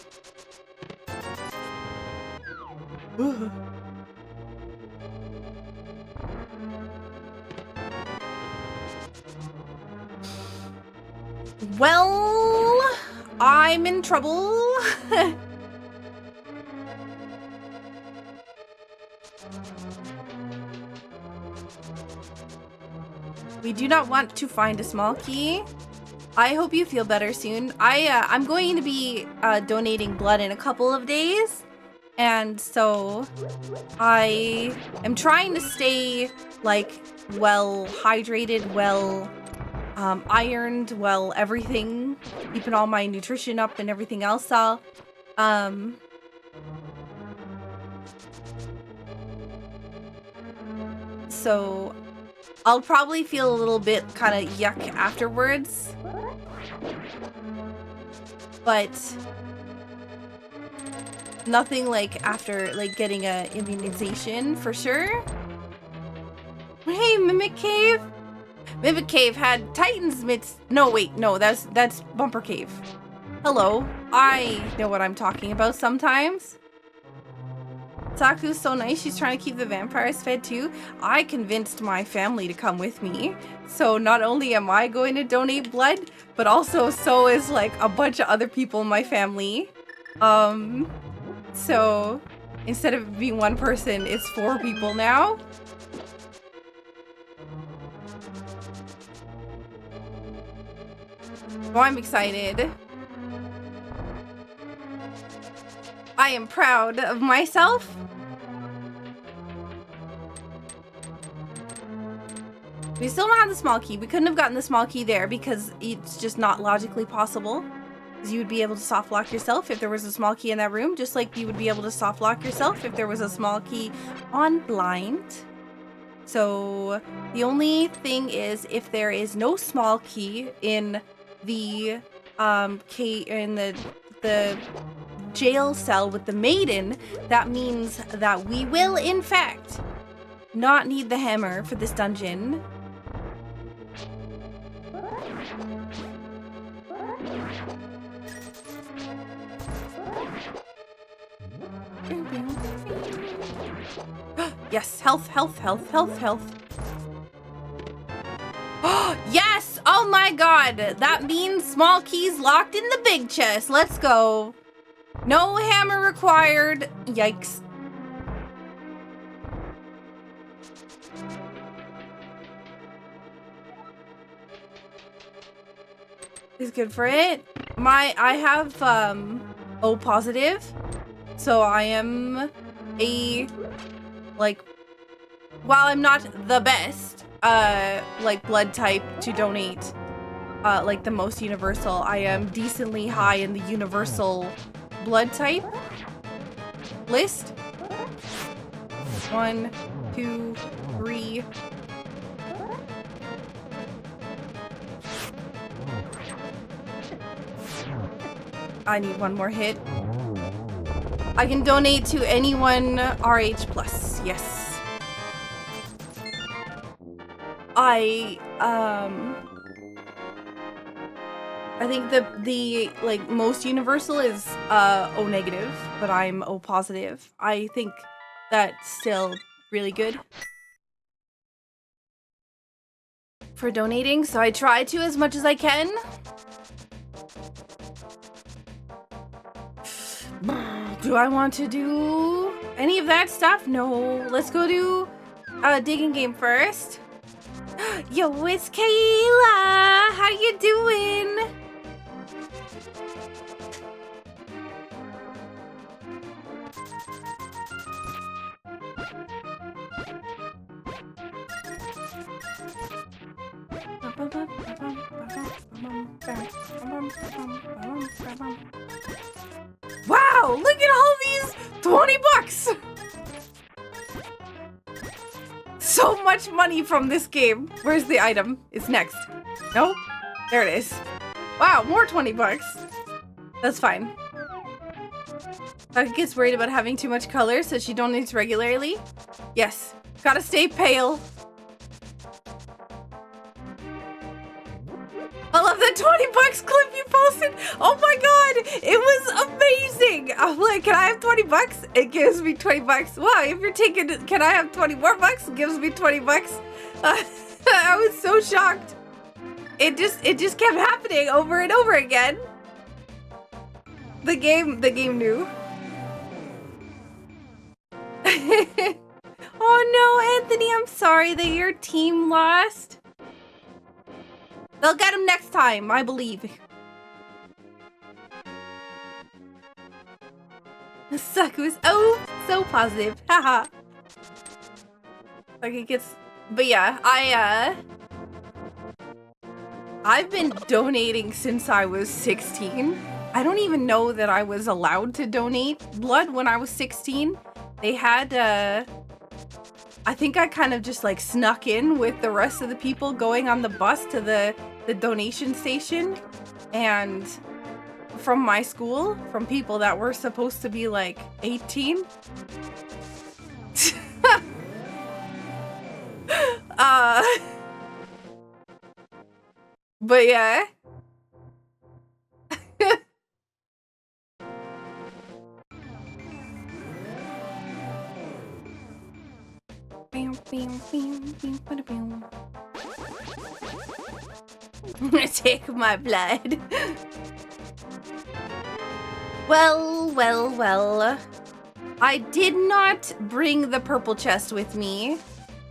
Well, I'm in trouble. We do not want to find a small key. I hope you feel better soon. I'm going to be donating blood in a couple of days. And so I am trying to stay like well hydrated, well ironed, well everything, keeping all my nutrition up and everything else. So I'll probably feel a little bit kind of yuck afterwards, but nothing like after like getting a immunization for sure. Hey, Mimic Cave. Mimic Cave had Titan's mitts. No, wait, no, that's Bumper Cave. Hello, I know what I'm talking about sometimes. Saku's so nice, she's trying to keep the vampires fed too. I convinced my family to come with me. So not only am I going to donate blood, but also so is like a bunch of other people in my family. So instead of being one person, it's 4 people now. Oh, I'm excited. I am proud of myself. We still don't have the small key. We couldn't have gotten the small key there because it's just not logically possible. Because you would be able to soft lock yourself if there was a small key in that room, just like you would be able to soft lock yourself if there was a small key on blind. So the only thing is, if there is no small key in the the jail cell with the maiden, that means that we will in fact not need the hammer for this dungeon. Yes, health, health, health, health, health. Yes! Oh my god! That means small keys locked in the big chest. Let's go. No hammer required. Yikes. Is good for it. I have O positive. So I am a, like, while I'm not the best like blood type to donate like the most universal, I am decently high in the universal blood type list. 1, 2, 3. I need one more hit. I can donate to anyone RH plus. Yes. I think the like most universal is O negative, but I'm O positive. I think that's still really good for donating, so I try to as much as I can. Do I want to do any of that stuff? No. Let's go do digging game first. Yo, it's Kayla. How you doing? Wow, look at all these 20 bucks. So much money from this game. Where's the item? It's next. No? There it is. Wow, more 20 bucks. That's fine. Saku gets worried about having too much color, so she donates regularly. Yes. Gotta stay pale. I love that 20 bucks clip you posted. Oh my god, it was amazing. I'm like, can I have 20 bucks? It gives me 20 bucks. Wow, if you're taking it, can I have 20 more bucks? It gives me 20 bucks. I was so shocked. It just kept happening over and over again. The game knew. Oh no, Anthony, I'm sorry that your team lost. They'll get him next time, I believe. Saku is so positive. Haha. Like it gets, but yeah, I've been donating since I was 16. I don't even know that I was allowed to donate blood when I was 16. They had I think I kind of just like snuck in with the rest of the people going on the bus to the donation station, and from my school, from people that were supposed to be like 18. But yeah. Take my blood. Well. I did not bring the purple chest with me,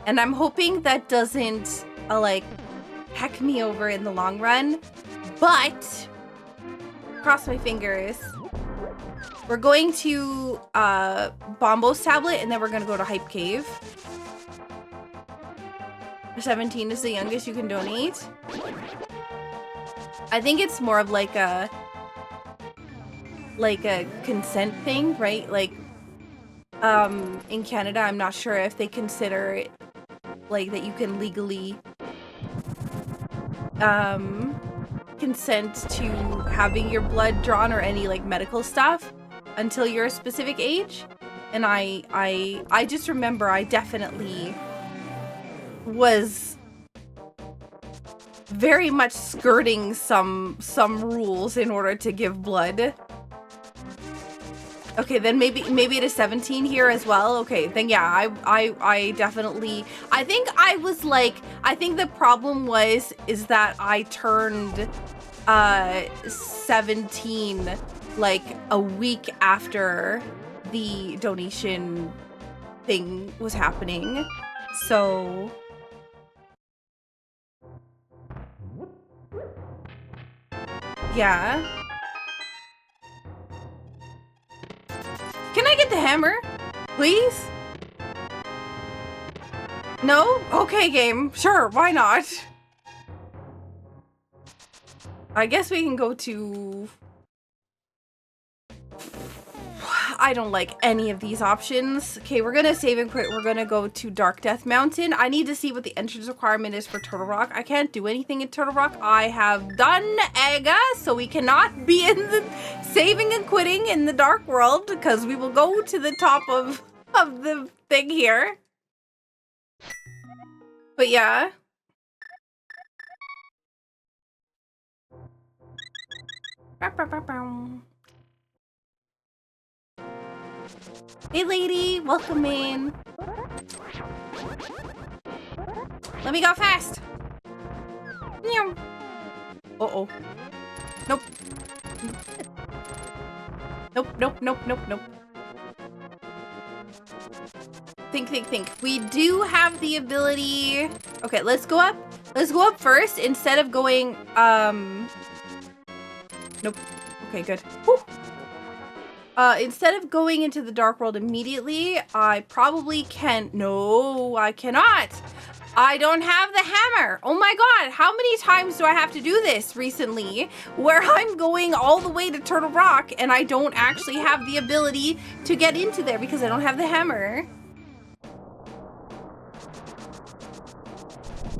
and I'm hoping that doesn't like heck me over in the long run, but cross my fingers. We're going to Bombo's tablet, and then we're gonna go to Hype Cave. 17 is the youngest you can donate. I think it's more of like a consent thing, right? Like in Canada, I'm not sure if they consider it like that you can legally consent to having your blood drawn or any like medical stuff until you're a specific age. And I just remember I definitely was very much skirting some rules in order to give blood. Okay, then maybe it is 17 here as well. Okay, then yeah, I definitely, I think I was like, I think the problem is that I turned 17 like a week after the donation thing was happening. So yeah. Can I get the hammer, please? No? Okay, game. Sure, why not? I guess we can go to... I don't like any of these options. Okay, we're gonna save and quit. We're gonna go to Dark Death Mountain. I need to see what the entrance requirement is for Turtle Rock. I can't do anything in Turtle Rock. I have done Aga, so we cannot be in the saving and quitting in the Dark World because we will go to the top of the thing here. But yeah. Hey lady, welcome in. Let me go fast. Uh-oh. Nope. Nope. Think. We do have the ability. Okay, let's go up. Let's go up first instead of going, nope. Okay, good. Whew. Instead of going into the Dark World immediately, I probably can... No, I cannot. I don't have the hammer. Oh my god, how many times do I have to do this recently where I'm going all the way to Turtle Rock and I don't actually have the ability to get into there because I don't have the hammer?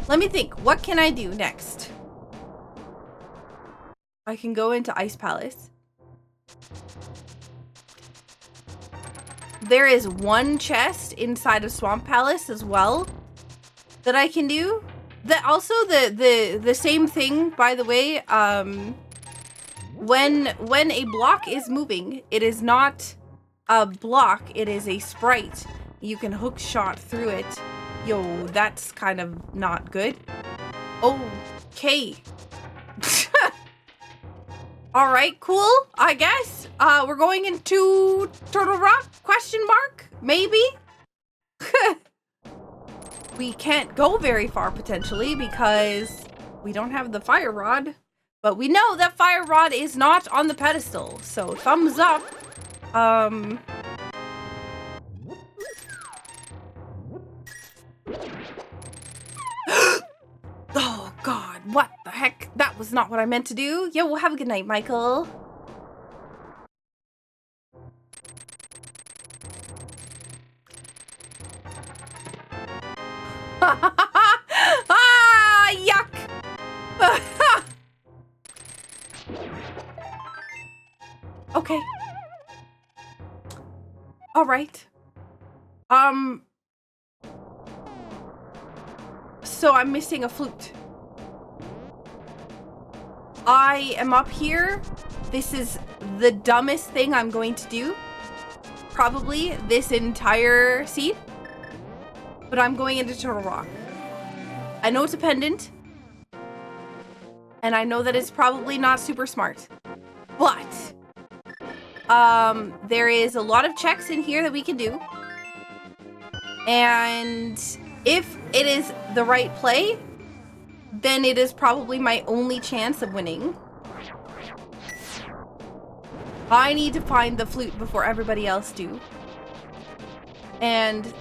Let me think. What can I do next? I can go into Ice Palace. There is one chest inside of Swamp Palace as well that I can do. Also the same thing, by the way, when a block is moving, it is not a block, it is a sprite. You can hook shot through it. Yo, that's kind of not good. Okay. All right, cool, I guess. We're going into Turtle Rock, question mark? Maybe? We can't go very far, potentially, because we don't have the fire rod. But we know that fire rod is not on the pedestal, so thumbs up. Oh, God, what the heck? That was not what I meant to do. Yo, well, have a good night, Michael. Ah, yuck. Okay. All right. So I'm missing a flute. I am up here. This is the dumbest thing I'm going to do. Probably this entire seed. But I'm going into Turtle Rock. I know it's a pendant. And I know that it's probably not super smart. But there is a lot of checks in here that we can do. And if it is the right play, then it is probably my only chance of winning. I need to find the flute before everybody else do. And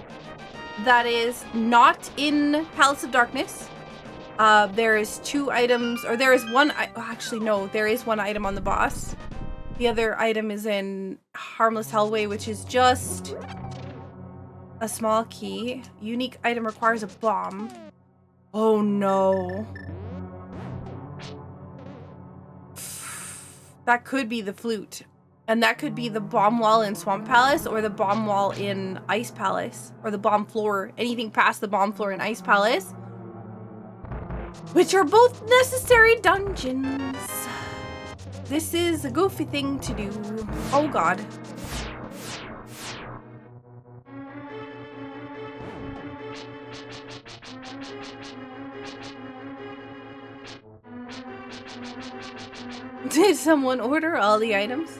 that is not in Palace of Darkness. There is 2 items, or there is one, actually no, there is 1 item on the boss. The other item is in Harmless Hellway, which is just a small key. Unique item requires a bomb. Oh no. That could be the flute. And that could be the bomb wall in Swamp Palace or the bomb wall in Ice Palace. Or the bomb floor. Anything past the bomb floor in Ice Palace. Which are both necessary dungeons. This is a goofy thing to do. Oh god. Did someone order all the items?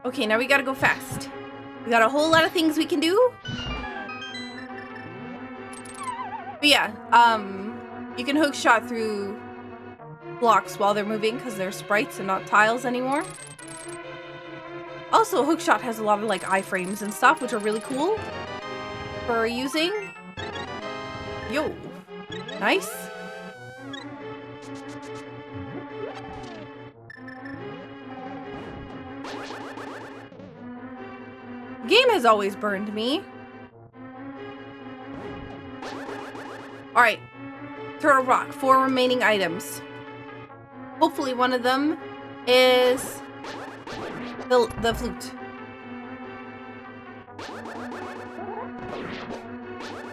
Okay, now we gotta go fast. We got a whole lot of things we can do. But yeah, you can hook shot through blocks while they're moving because they're sprites and not tiles anymore. Also, hookshot has a lot of like iframes and stuff, which are really cool for using. Yo, nice. The game has always burned me. All right, Turtle Rock, 4 remaining items. Hopefully one of them is the flute.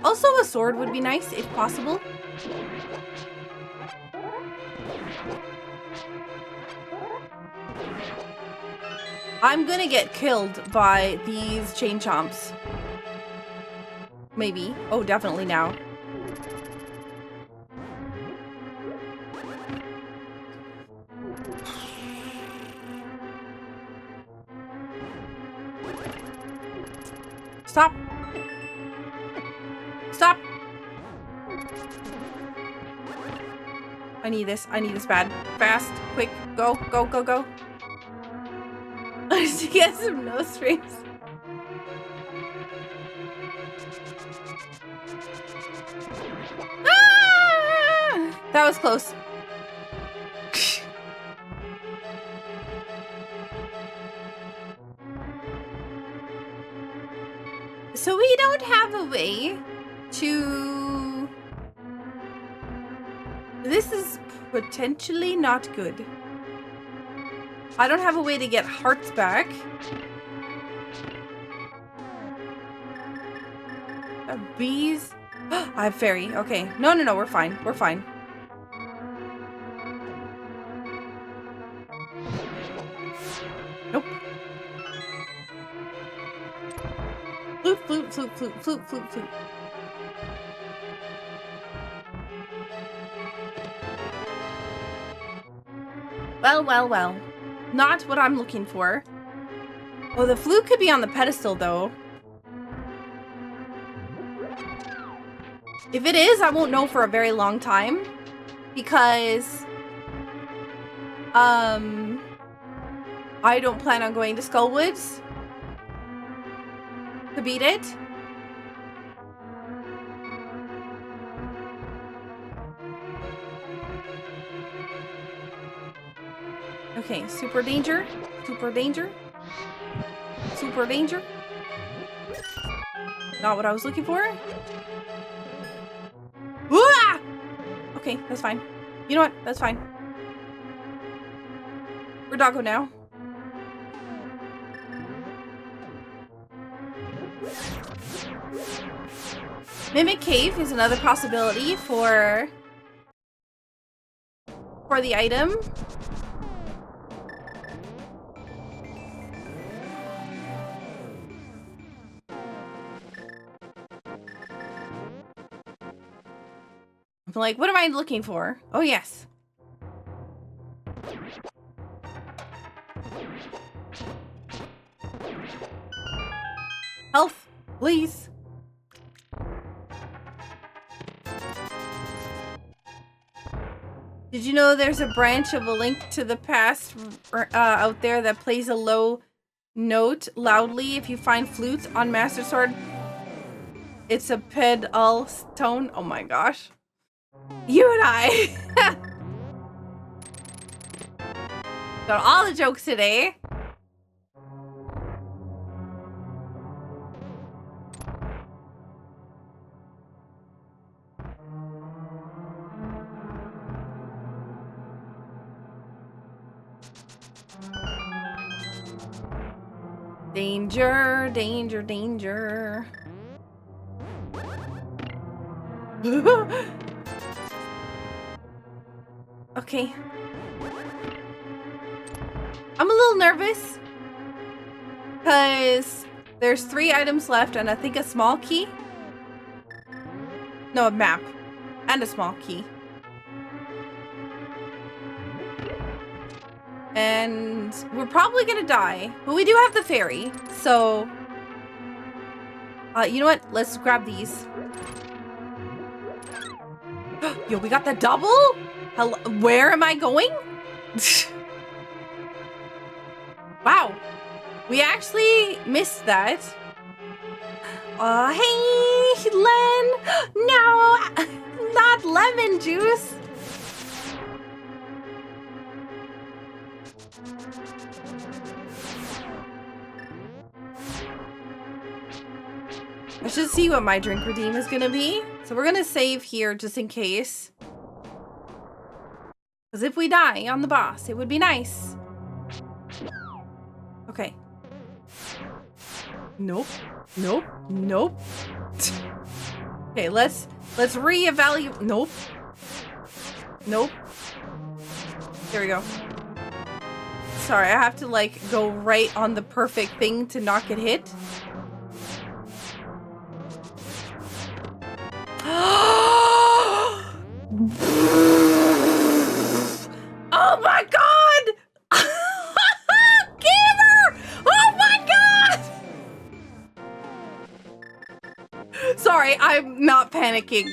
Also, a sword would be nice if possible. I'm gonna get killed by these chain chomps. Maybe. Oh, definitely now. Stop. Stop. I need this. I need this bad. Fast. Quick. Go. Go. Go. Go. To get some nose rings. Ah! That was close. So we don't have a way to... This is potentially not good. I don't have a way to get hearts back. Bees. I have fairy. Okay. No, no, no. We're fine. We're fine. Nope. Flute, flute, flute, flute, flute, flute, flute. Well, well, well. Not what I'm looking for. Oh, the flute could be on the pedestal, though. If it is, I won't know for a very long time. Because... I don't plan on going to Skullwoods to beat it. Okay, super danger, super danger, super danger. Not what I was looking for. Ah! Okay, that's fine. You know what? That's fine. We're doggo now. Mimic Cave is another possibility for the item. I'm like, what am I looking for? Oh, yes. Health, please. Did you know there's a branch of A Link to the Past out there that plays a low note loudly if you find flutes on Master Sword? It's a pedal tone. Oh my gosh. You and I. Got all the jokes today. Danger, danger, danger. Okay. I'm a little nervous because there's 3 items left and I think a small key. No, a map. And a small key. And we're probably gonna die, but we do have the fairy, so you know what? Let's grab these. Yo, we got the double? Hello, where am I going? Wow, we actually missed that. Hey, Len. No, not lemon juice. I should see what my drink redeem is gonna be. So we're gonna save here just in case. Because if we die on the boss, it would be nice. Okay. Nope. Nope. Nope. Okay, let's reevaluate. Nope. Nope. There we go. Sorry, I have to like go right on the perfect thing to not get hit. Oh my god! Gamer! Oh my god! Sorry, I'm not panicking.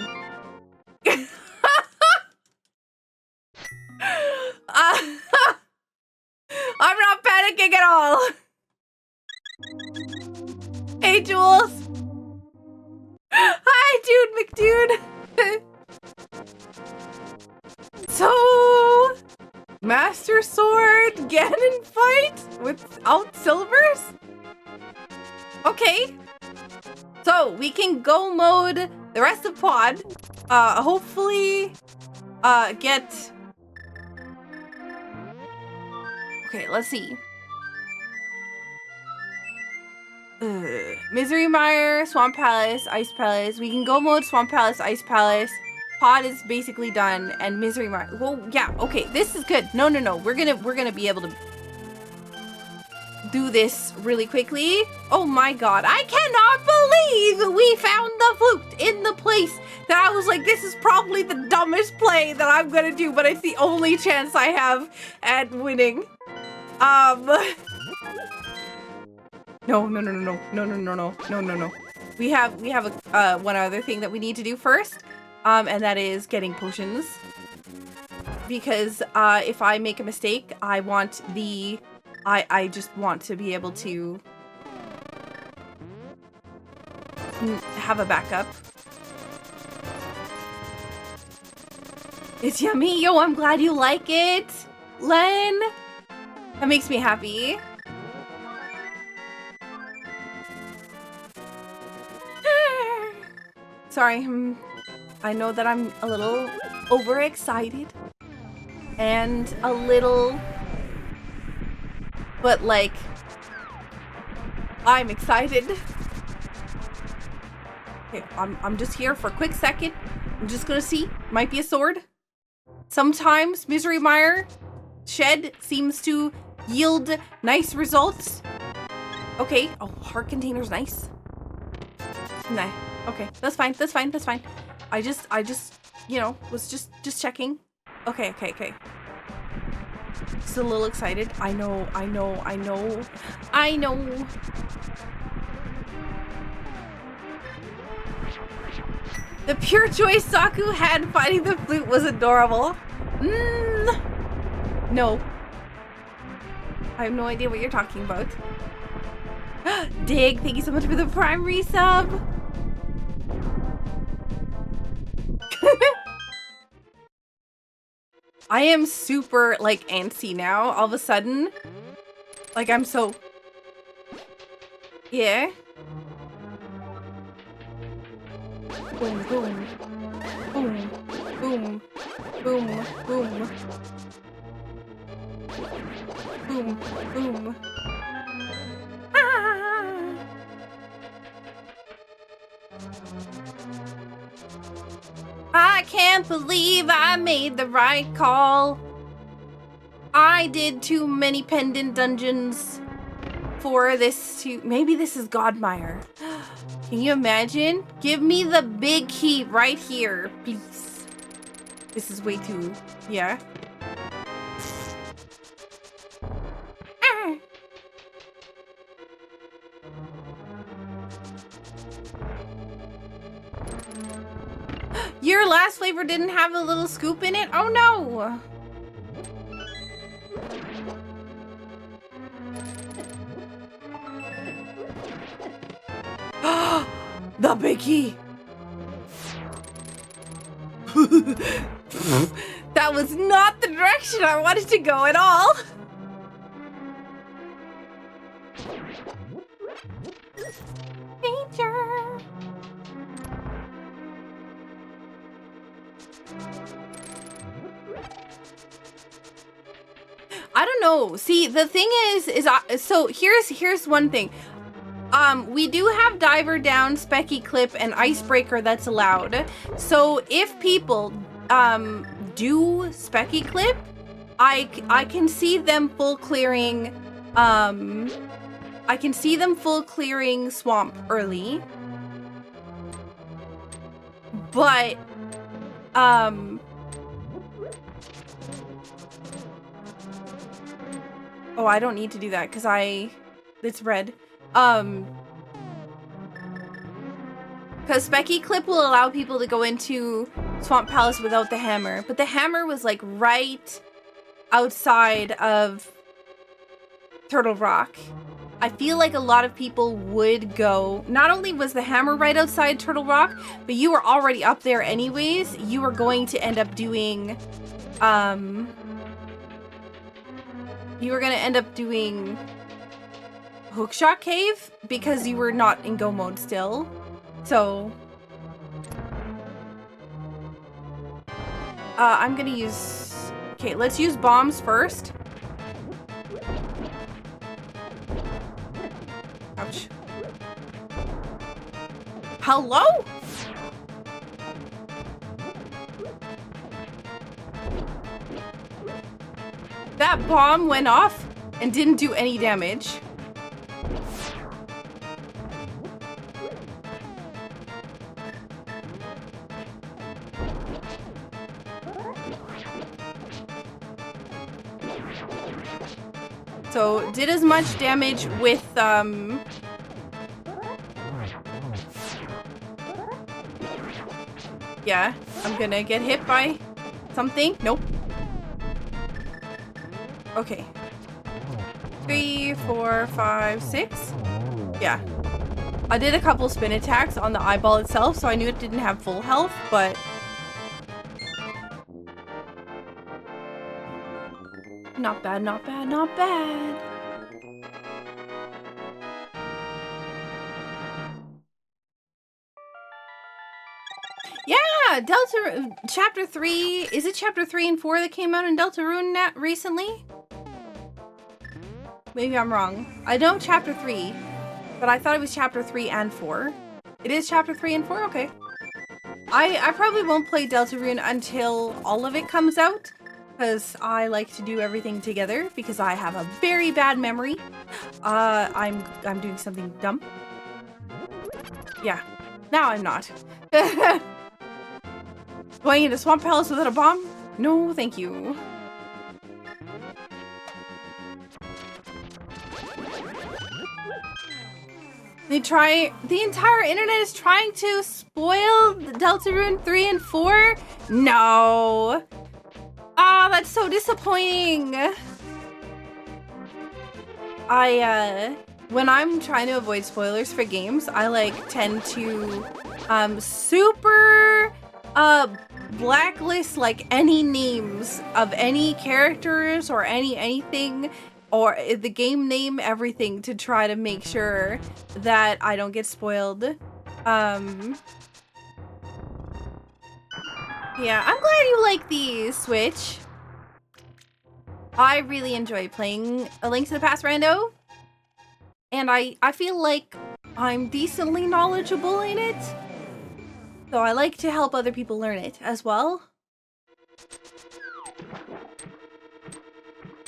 I'm not panicking at all. Hey, Jules. Hi, dude, McDude. So, Master Sword Ganon fight without silvers? Okay. So, we can go mode the rest of Pod. Hopefully, get... Okay, let's see. Misery Mire, Swamp Palace, Ice Palace. We can go mode Swamp Palace, Ice Palace. Pod is basically done, and Misery Mire. Well, yeah, okay, this is good. No. We're gonna be able to do this really quickly. Oh my god, I cannot believe we found the flute in the place that I was like, this is probably the dumbest play that I'm gonna do, but it's the only chance I have at winning. No. We have a one other thing that we need to do first, and that is getting potions. Because if I make a mistake, I want the I just want to be able to have a backup. It's yummy. Yo, I'm glad you like it, Len. That makes me happy. Sorry, I know that I'm a little overexcited and a little, but like, I'm excited. Okay, I'm just here for a quick second. I'm just gonna see. Might be a sword. Sometimes Misery Mire Shed seems to yield nice results. Okay. Oh, heart container's nice. Nah. Okay, that's fine. I just, you know, was just checking. Okay. Just a little excited. I know. The pure joy Saku had fighting the flute was adorable. No. I have no idea what you're talking about. Dig, thank you so much for the Prime resub. I am super, like, antsy now, all of a sudden. Like, I'm so... Yeah. Boom, boom. Boom. Boom. Boom. Boom. Boom. Boom. Ah! I can't believe I made the right call. I did too many pendant dungeons for this to... Maybe this is Godmire. Can you imagine? Give me the big key right here, please. This is way too... Yeah. Your last flavor didn't have a little scoop in it? Oh no! The big key! That was not the direction I wanted to go at all! Danger! I don't know. See, the thing is so here's one thing. We do have diver down, specky clip, and icebreaker that's allowed. So if people do specky clip, I can see them full clearing I can see them full clearing swamp early. But oh, I don't need to do that because it's red. Because Specky Clip will allow people to go into Swamp Palace without the hammer. But the hammer was like right outside of Turtle Rock. I feel like a lot of people would go. Not only was the hammer right outside Turtle Rock, but you were already up there anyways. You were going to end up doing, you were going to end up doing Hookshot Cave because you were not in go mode still. So, I'm going to use, okay, let's use bombs first. Ouch. Hello? That bomb went off and didn't do any damage. So, did as much damage with, yeah, I'm gonna get hit by something. Nope. Okay. 3, 4, 5, 6. Yeah. I did a couple spin attacks on the eyeball itself, so I knew it didn't have full health, but... Not bad, not bad, not bad. Yeah, Chapter 3. Is it Chapter 3 and 4 that came out in Deltarune recently? Maybe I'm wrong. I know Chapter 3, but I thought it was Chapter 3 and 4. It is Chapter 3 and 4? Okay. I probably won't play Deltarune until all of it comes out, because I like to do everything together, because I have a very bad memory. I'm doing something dumb. Yeah. Now I'm not. Going into Swamp Palace without a bomb? No, thank you. The entire internet is trying to spoil Deltarune 3 and 4? No. Ah, that's so disappointing. When I'm trying to avoid spoilers for games, I tend to super blacklist any names of any characters or anything, or the game name, everything, to try to make sure that I don't get spoiled. Yeah, I'm glad you like the Switch. I really enjoy playing A Link to the Past Rando. And I feel like I'm decently knowledgeable in it. So I like to help other people learn it as well.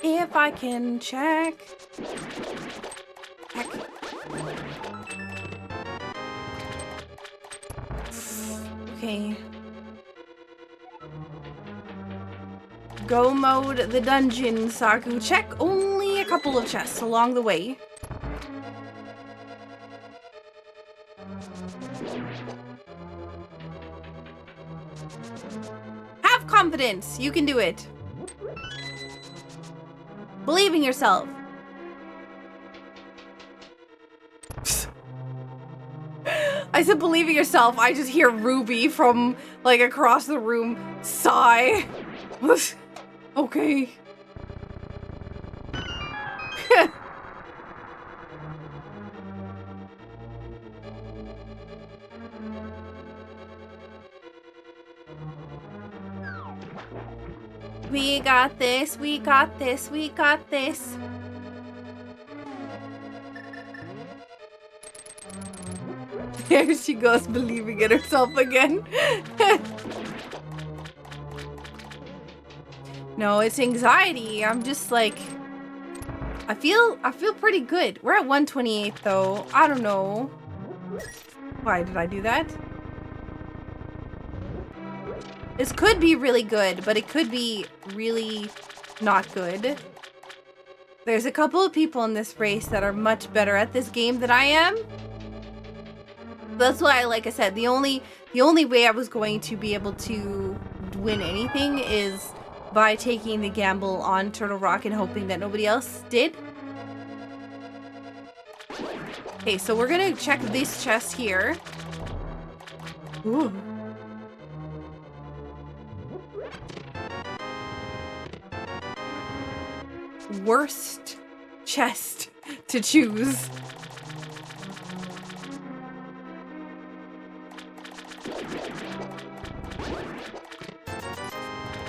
If I can check. Check. Okay. Go mode the dungeon, Saku. Check only a couple of chests along the way. Have confidence. You can do it. Believe in yourself. I said believe in yourself. I just hear Ruby from like across the room sigh. Okay. We got this, we got this, we got this. There she goes, believing in herself again. No, it's anxiety. I'm just like, I feel pretty good. We're at 128 though. I don't know. Why did I do that? This could be really good, but it could be really not good. There's a couple of people in this race that are much better at this game than I am. That's why, like I said, the only way I was going to be able to win anything is by taking the gamble on Turtle Rock and hoping that nobody else did. Okay, so we're gonna check this chest here. Ooh. Worst chest to choose.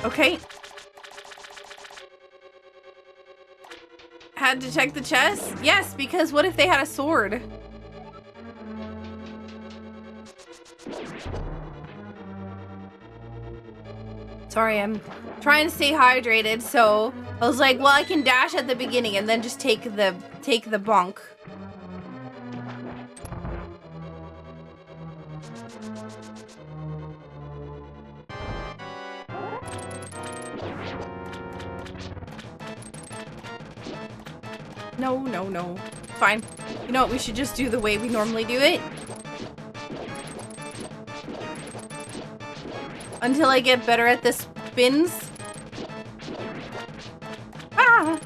Okay. Had to check the chest? Yes, because what if they had a sword? Sorry, I'm trying to stay hydrated, so I was like, well, I can dash at the beginning and then just take the bonk. No, no, no. Fine. You know what? We should just do the way we normally do it. Until I get better at the spins. Ah!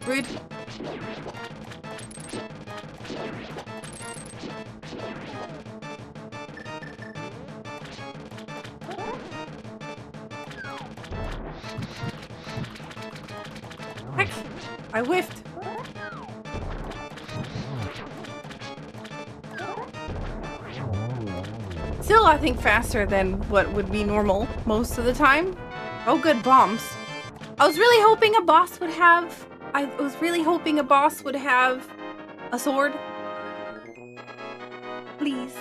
Rude. Heck, I whiffed. Still, I think faster than what would be normal most of the time. Oh, good bombs. I was really hoping a boss would have... I was really hoping a boss would have a sword. Please.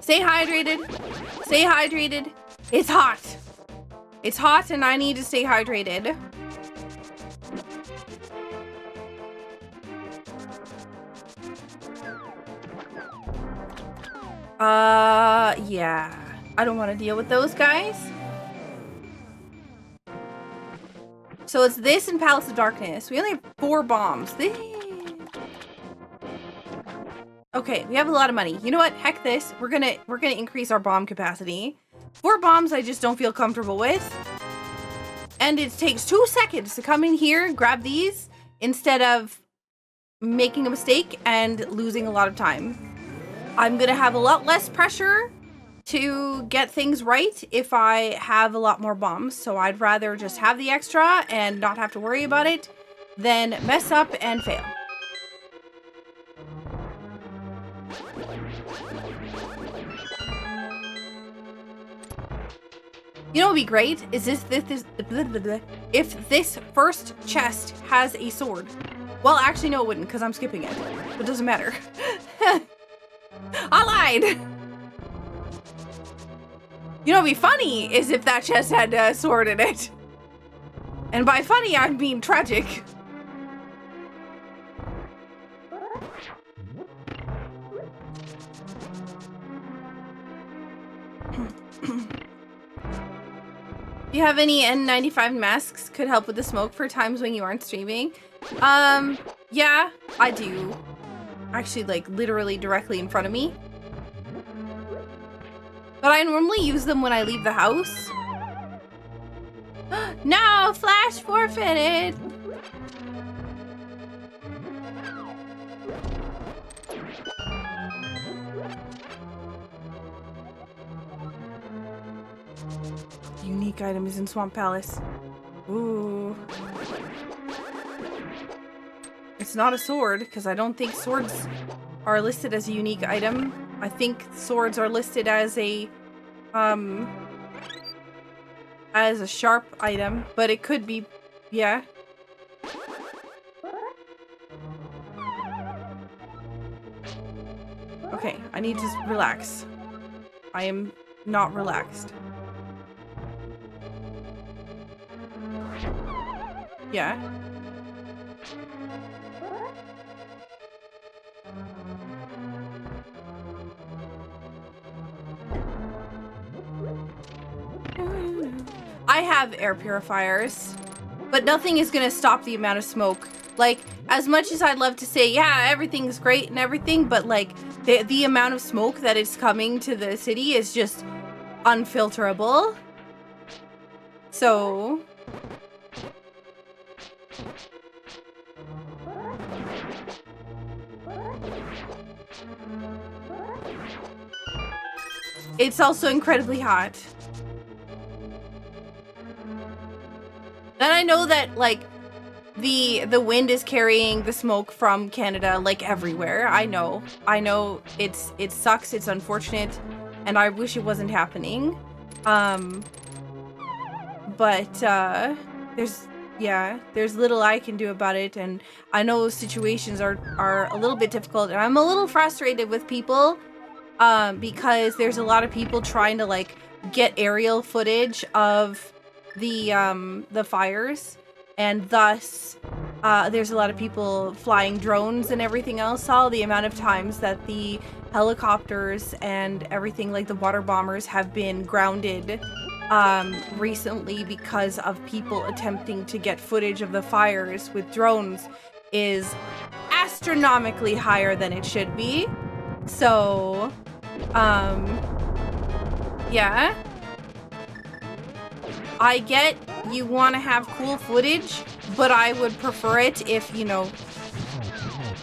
Stay hydrated. Stay hydrated. It's hot. It's hot and I need to stay hydrated. Yeah. I don't want to deal with those guys. So it's this and Palace of Darkness. We only have 4 bombs. Okay, we have a lot of money. You know what? Heck this. We're gonna increase our bomb capacity. 4 bombs I just don't feel comfortable with. And it takes 2 seconds to come in here, grab these, instead of making a mistake and losing a lot of time. I'm gonna have a lot less pressure to get things right if I have a lot more bombs. So I'd rather just have the extra and not have to worry about it than mess up and fail. You know what would be great is if this first chest has a sword. Well, actually, no, it wouldn't, because I'm skipping it. It doesn't matter. I lied! You know what would be funny is if that chest had a sword in it. And by funny, I mean tragic. Do you have any N95 masks could help with the smoke for times when you aren't streaming? Yeah, I do. Actually, like, literally directly in front of me. But I normally use them when I leave the house. No! Flash forfeited! Unique item is in Swamp Palace. Ooh. It's not a sword, because I don't think swords are listed as a unique item. I think swords are listed as a sharp item, but it could be, yeah. Okay, I need to relax. I am not relaxed. Yeah. I have air purifiers, but nothing is gonna stop the amount of smoke. Like, as much as I'd love to say, yeah, everything's great and everything, but like, the amount of smoke that is coming to the city is just unfilterable. So... it's also incredibly hot. And I know that, like, the wind is carrying the smoke from Canada, like, everywhere. I know it sucks, it's unfortunate, and I wish it wasn't happening. But there's little I can do about it, and I know situations are a little bit difficult, and I'm a little frustrated with people, because there's a lot of people trying to, like, get aerial footage of the fires, and thus there's a lot of people flying drones and everything else. All the amount of times that the helicopters and everything, like the water bombers, have been grounded recently because of people attempting to get footage of the fires with drones is astronomically higher than it should be. So yeah, I get you want to have cool footage, but I would prefer it if, you know,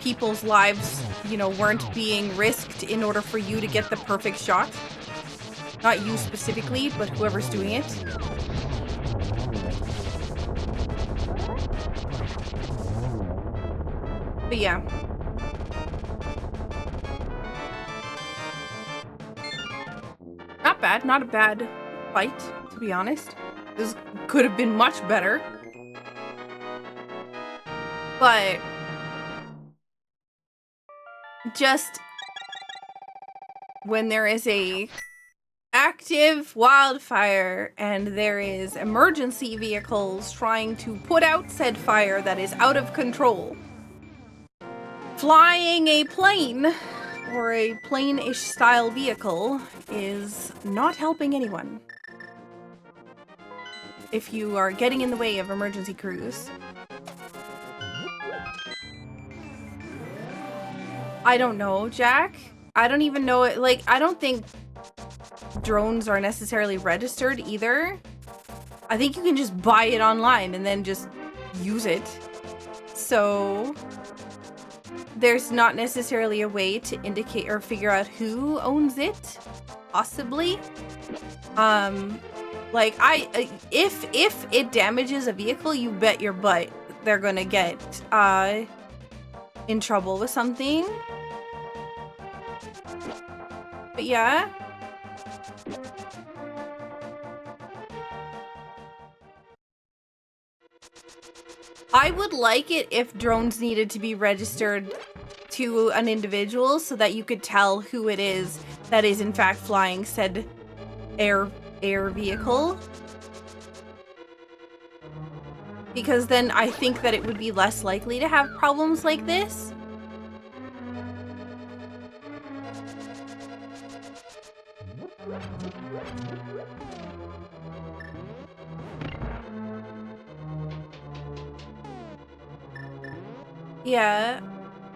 people's lives, you know, weren't being risked in order for you to get the perfect shot. Not you specifically, but whoever's doing it. But yeah. Not bad, not a bad fight, to be honest. This could have been much better. But just when there is a active wildfire and there is emergency vehicles trying to put out said fire that is out of control, flying a plane or a plane-ish style vehicle is not helping anyone. If you are getting in the way of emergency crews. I don't know, Jack. I don't even know it. Like, I don't think drones are necessarily registered either. I think you can just buy it online and then just use it. So there's not necessarily a way to indicate or figure out who owns it, possibly. Like, if it damages a vehicle, you bet your butt they're gonna get in trouble with something. But yeah. I would like it if drones needed to be registered to an individual so that you could tell who it is that is in fact flying said air vehicle. because then I think that it would be less likely to have problems like this. Yeah.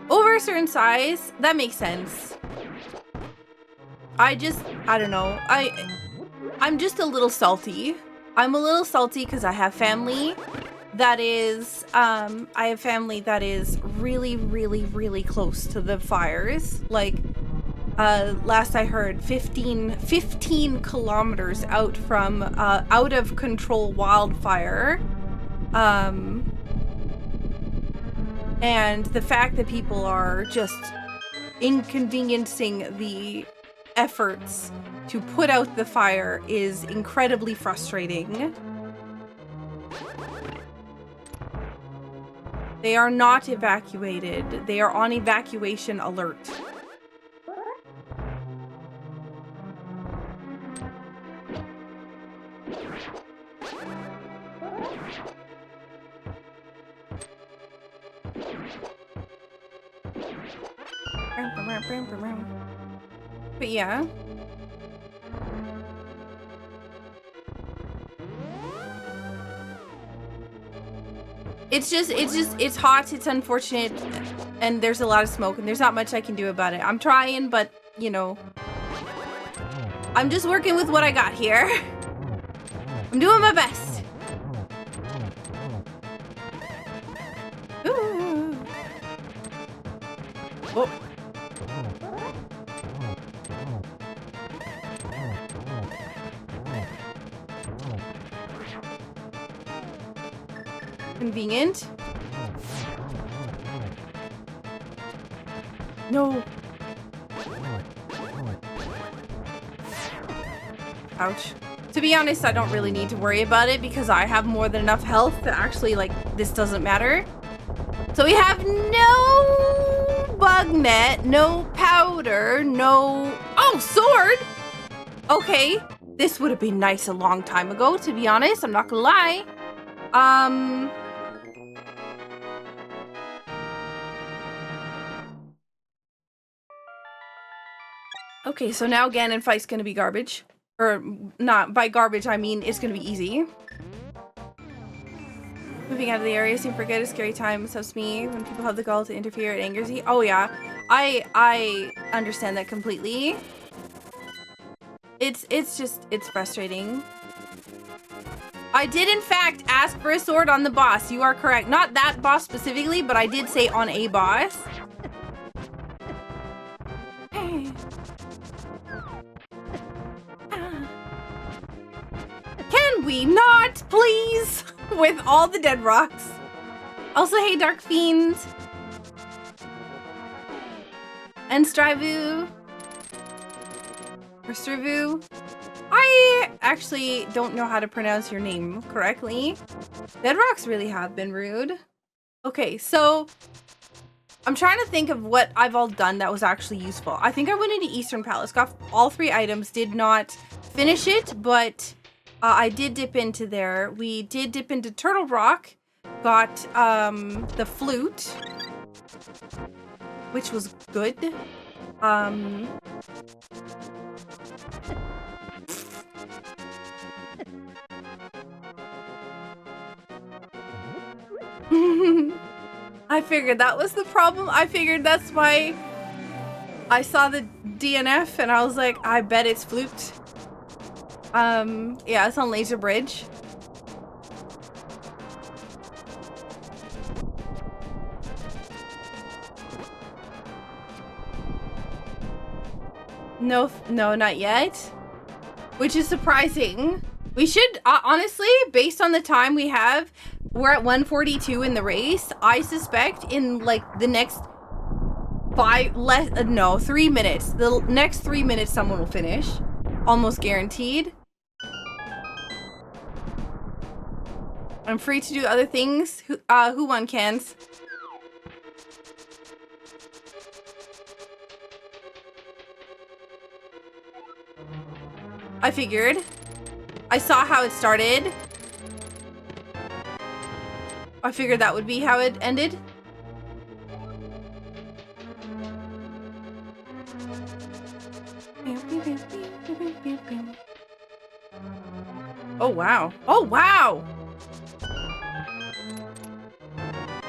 Over a certain size, that makes sense. I don't know. I'm just a little salty. I'm a little salty because I have family that is, really, really, really close to the fires. Like, last I heard, 15 kilometers out from, out of control wildfire. And the fact that people are just inconveniencing the efforts to put out the fire is incredibly frustrating. They are not evacuated. They are on evacuation alert. But yeah. It's hot, it's unfortunate, and there's a lot of smoke, and there's not much I can do about it. I'm trying, but, you know, I'm just working with what I got here. I'm doing my best. Ooh. Oh. Convenient. No. Ouch. To be honest, I don't really need to worry about it because I have more than enough health to actually, like, this doesn't matter. So we have no bug net, no powder, no... Oh, sword! Okay. This would have been nice a long time ago, to be honest. I'm not gonna lie. Okay, so now Ganon fight's gonna be garbage. Or, not, by garbage I mean it's gonna be easy. Moving out of the area seems forget a scary time, so's me. When people have the gall to interfere, it angers you. Oh yeah, I understand that completely. It's frustrating. I did in fact ask for a sword on the boss, you are correct. Not that boss specifically, but I did say on a boss. Can we not, please? With all the dead rocks. Also, hey, Dark Fiend. And Strivu. Or Strivu. I actually don't know how to pronounce your name correctly. Dead rocks really have been rude. Okay, so I'm trying to think of what I've all done that was actually useful. I think I went into Eastern Palace, got all 3 items, did not finish it, but I did dip into there. We did dip into Turtle Rock, got the flute, which was good. I figured that was the problem. I figured that's why I saw the DNF and I was like, I bet it's flute. Yeah, it's on Laser Bridge. No, not yet. Which is surprising. We should, honestly, based on the time we have, we're at 142 in the race. I suspect in, like, the next 3 minutes. The next 3 minutes someone will finish. Almost guaranteed. I'm free to do other things. Who won, Cans? I figured. I saw how it started. I figured that would be how it ended. Oh, wow. Oh, wow!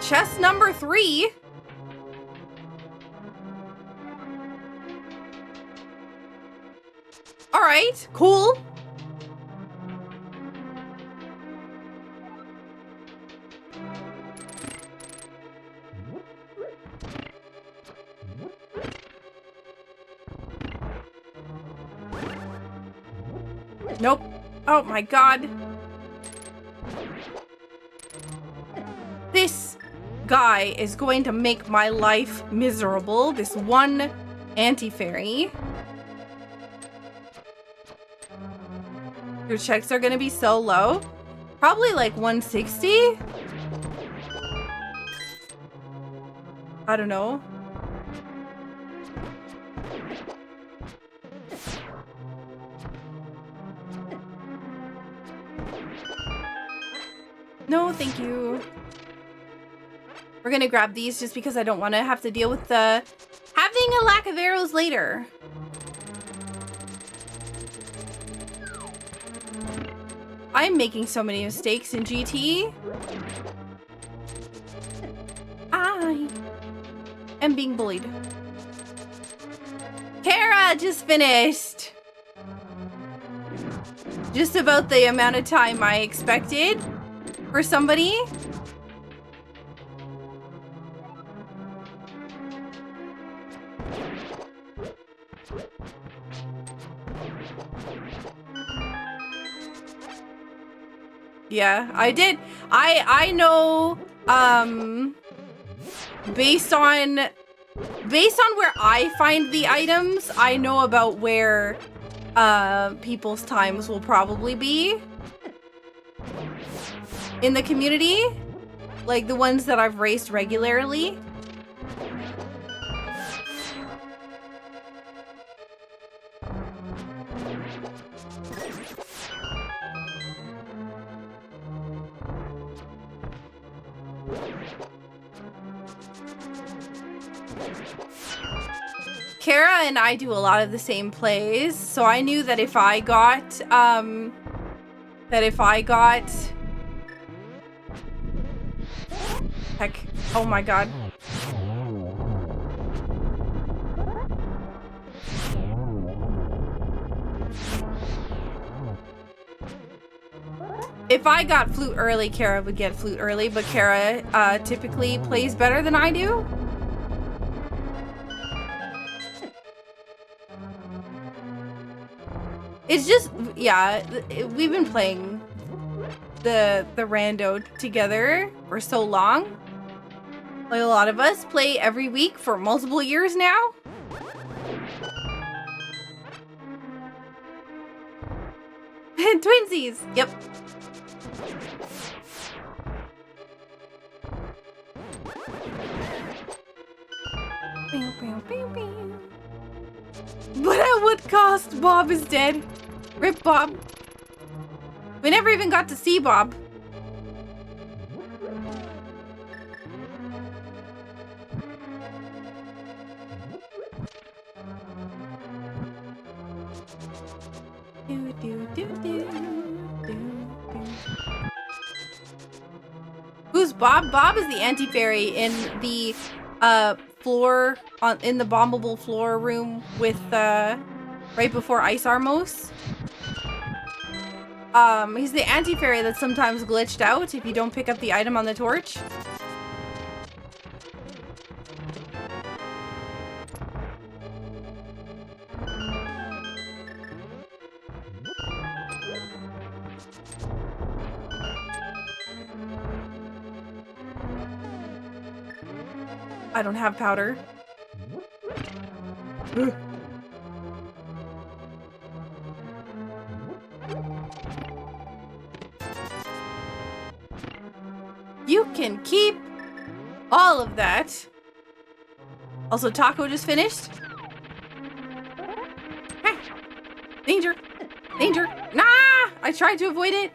Chest number 3. All right, cool. Nope. Oh my god. This guy is going to make my life miserable. This one anti-fairy. Your checks are gonna be so low. Probably like 160? I don't know. No, thank you. We're gonna grab these just because I don't want to have to deal with the having a lack of arrows later. I'm making so many mistakes in GT. I am being bullied. Hera just finished. Just about the amount of time I expected for somebody. Yeah, I did. I know, based on where I find the items, I know about where people's times will probably be in the community, like the ones that I've raced regularly. Hera and I do a lot of the same plays, so I knew that if I got, heck, oh my god. If I got flute early, Hera would get flute early, but Hera typically plays better than I do. It's just, yeah, we've been playing the rando together for so long. Like a lot of us play every week for multiple years now. Twinsies, yep. But at what cost? Bob is dead. Rip Bob. We never even got to see Bob. Who's Bob? Bob is the anti-fairy in the floor in the bombable floor room with right before Ice Armos. He's the anti-fairy that's sometimes glitched out if you don't pick up the item on the torch. I don't have powder. You can keep all of that. Also, taco just finished. Ah, danger! Danger! Nah! I tried to avoid it.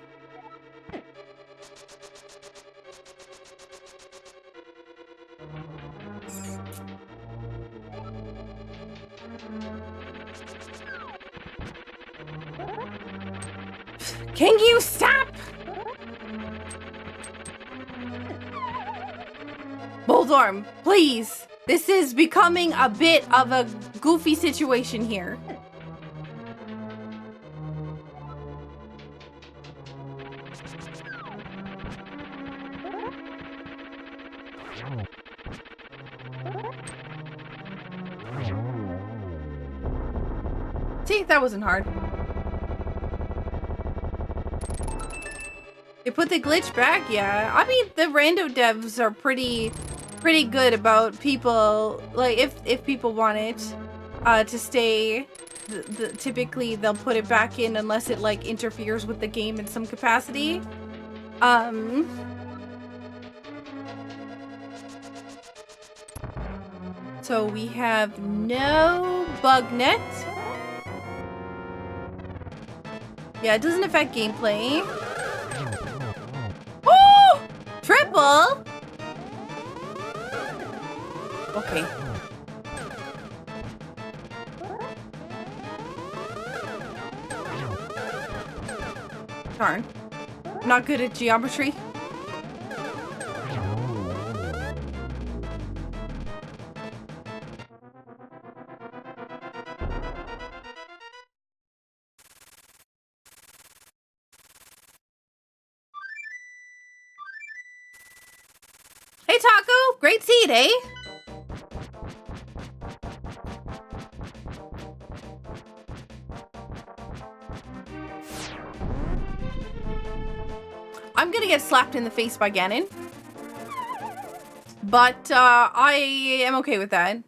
Can you stop? Boldorm, please. This is becoming a bit of a goofy situation here. See, that wasn't hard. They put the glitch back? Yeah. I mean, the rando devs are pretty good about people, like, if people want it to stay, typically they'll put it back in unless it, like, interferes with the game in some capacity. So we have no bug net. Yeah, it doesn't affect gameplay. Oh! Triple? Okay. Darn. I'm not good at geometry. Hey, Taco! Great seed, eh? I'm gonna get slapped in the face by Ganon. But, I am okay with that.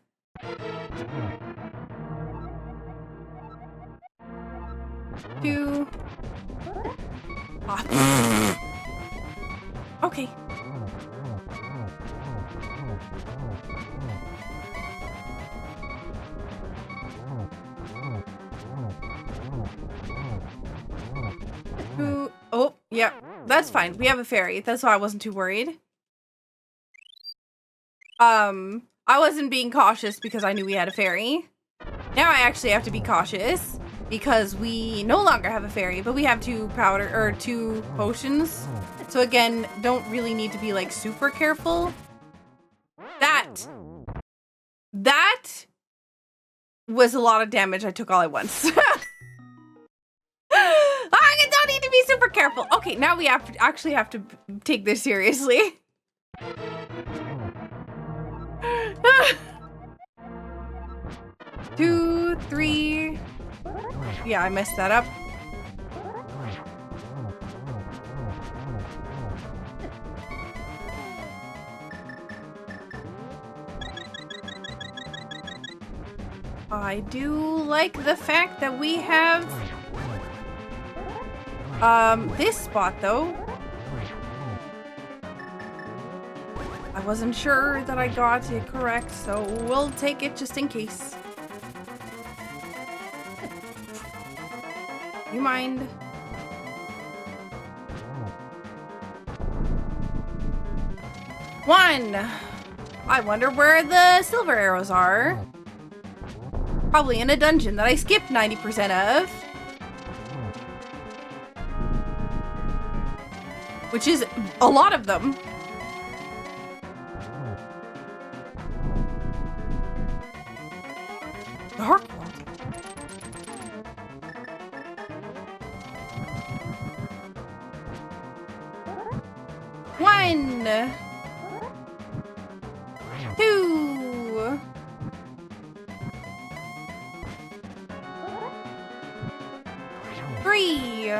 Two. Ah. Okay. Two. Oh, yeah. That's fine. We have a fairy. That's why I wasn't too worried. I wasn't being cautious because I knew we had a fairy. Now I actually have to be cautious because we no longer have a fairy, but we have two potions. So again, don't really need to be like super careful. That was a lot of damage I took all at once. I don't need to be super careful. Okay, now we actually have to take this seriously. 2, 3. Yeah, I messed that up. I do like the fact that we have this spot though. I wasn't sure that I got it correct, so we'll take it just in case. You mind? One! I wonder where the silver arrows are. Probably in a dungeon that I skipped 90% of. Which is a lot of them. Dark World. One. 2. 3.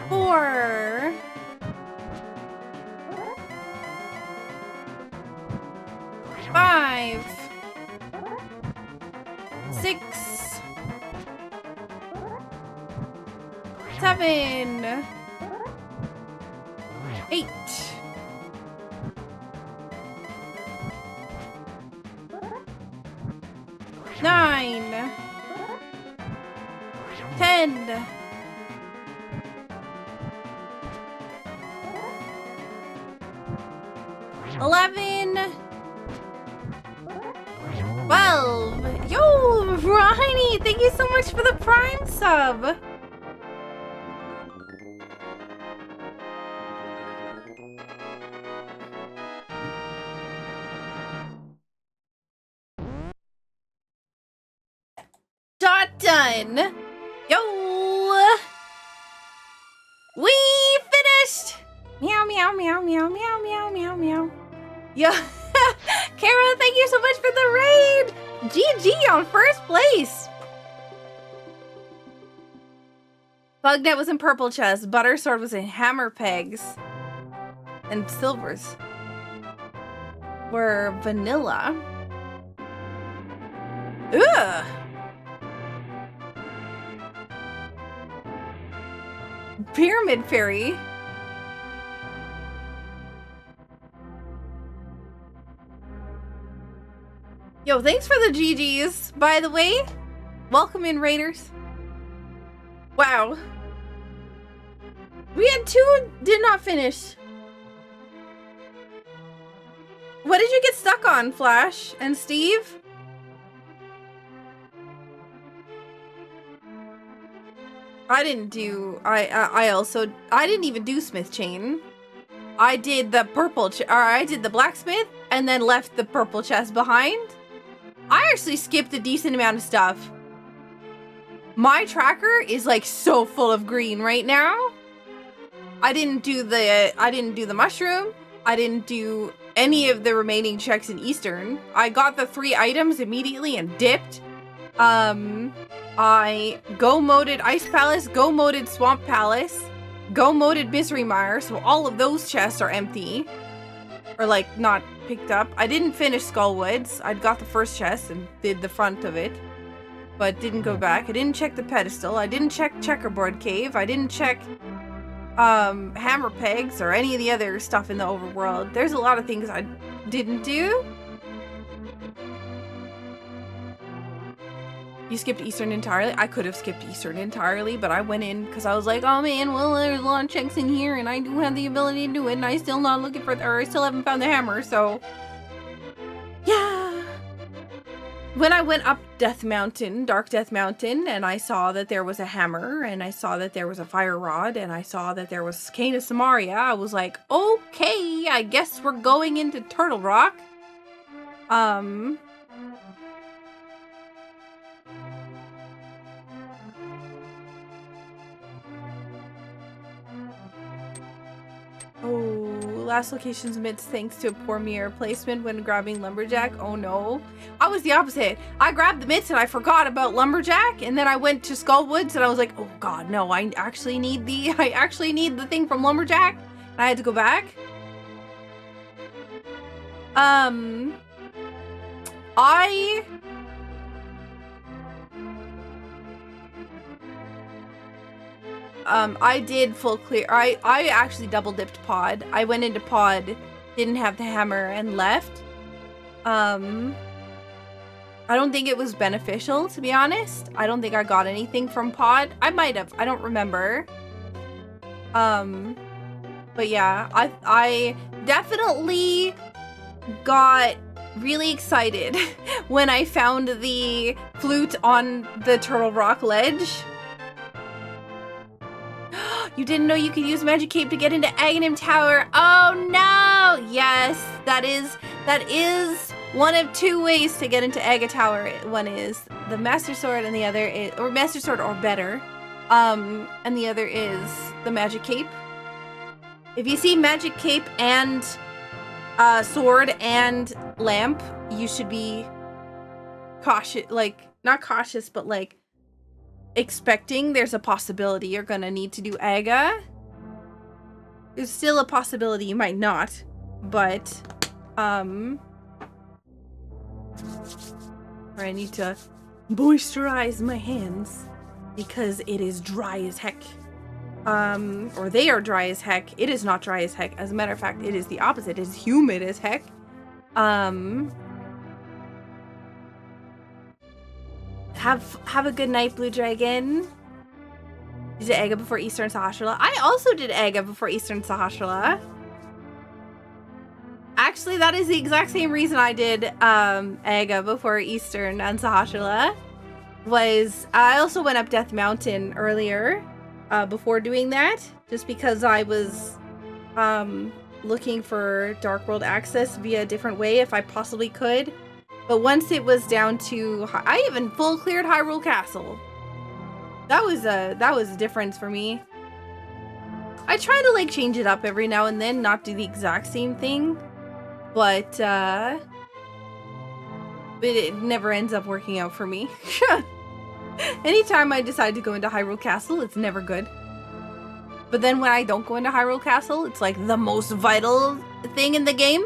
4. 5. 6. 7. 8. 9. 10. 11. 12. Yo, Ronnie, thank you so much for the Prime sub. Done. Yo! We finished! Meow, meow, meow, meow, meow, meow, meow, meow. Yo, Kara, thank you so much for the raid! GG on first place! Bugnet was in purple chest, Buttersword was in hammer pegs, and silvers were vanilla. Ugh! Pyramid Fairy. Yo, thanks for the GGs, by the way. Welcome in, Raiders. Wow. We had 2 did not finish. What did you get stuck on, Flash and Steve? I didn't do, I didn't even do Smith Chain. I did the I did the blacksmith and then left the purple chest behind. I actually skipped a decent amount of stuff. My tracker is like so full of green right now. I didn't do the mushroom. I didn't do any of the remaining checks in Eastern. I got the 3 items immediately and dipped. I go-moded Ice Palace, go-moded Swamp Palace, go-moded Misery Mire, so all of those chests are empty. Or like, not picked up. I didn't finish Skullwoods. I got the first chest and did the front of it. But didn't go back. I didn't check the pedestal. I didn't check Checkerboard Cave. I didn't check Hammer Pegs or any of the other stuff in the overworld. There's a lot of things I didn't do. You skipped Eastern entirely? I could have skipped Eastern entirely, but I went in because I was like, oh man, well, there's a lot of checks in here and I do have the ability to do it and I still not looking for, or I still haven't found the hammer, so. Yeah. When I went up Death Mountain, Dark Death Mountain, and I saw that there was a hammer and I saw that there was a fire rod and I saw that there was Cane of Samaria, I was like, okay, I guess we're going into Turtle Rock. Oh, last location's midst thanks to a poor mirror placement when grabbing Lumberjack. Oh no. I was the opposite. I grabbed the mitts and I forgot about Lumberjack and then I went to Skullwoods and I was like, oh god, no, I actually need the thing from Lumberjack. And I had to go back. I did full clear. I actually double dipped pod. I went into pod, didn't have the hammer and left. I don't think it was beneficial, to be honest. I don't think I got anything from pod. I might have. I don't remember. But yeah, I definitely got really excited when I found the flute on the Turtle Rock ledge. You didn't know you could use Magic Cape to get into Aghanim Tower. Oh no! Yes, that is one of 2 ways to get into Aga Tower. One is the Master Sword and the other is, or Master Sword or better. And the other is the Magic Cape. If you see Magic Cape and sword and lamp, you should be cautious, like, not cautious, but like, expecting there's a possibility you're gonna need to do Aga. There's still a possibility you might not, but I need to moisturize my hands because it is dry as heck. Or they are dry as heck. It is not dry as heck. As a matter of fact, it is the opposite. It is humid as heck. Have a good night, Blue Dragon. You did Aga before Eastern Sahasrahla. I also did Aga before Eastern Sahasrahla. Actually, that is the exact same reason I did Aga before Eastern and Sahasrahla. Was I also went up Death Mountain earlier before doing that, just because I was looking for Dark World access via a different way if I possibly could. But once it was down to, I even full cleared Hyrule Castle. That was a difference for me. I try to like change it up every now and then, not do the exact same thing, but it never ends up working out for me. Anytime I decide to go into Hyrule Castle, it's never good. But then when I don't go into Hyrule Castle, it's like the most vital thing in the game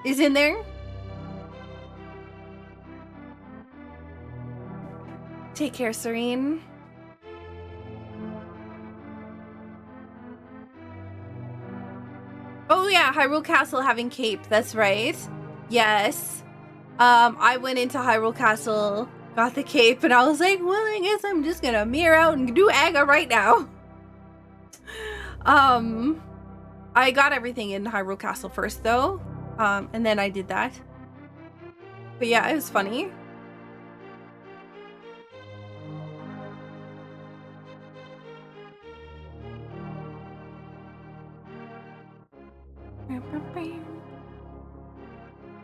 is in there. Take care, Serene. Oh yeah, Hyrule Castle having cape, that's right. Yes. I went into Hyrule Castle, got the cape, and I was like, well, I guess I'm just gonna mirror out and do Aga right now. I got everything in Hyrule Castle first though, and then I did that. But yeah, it was funny.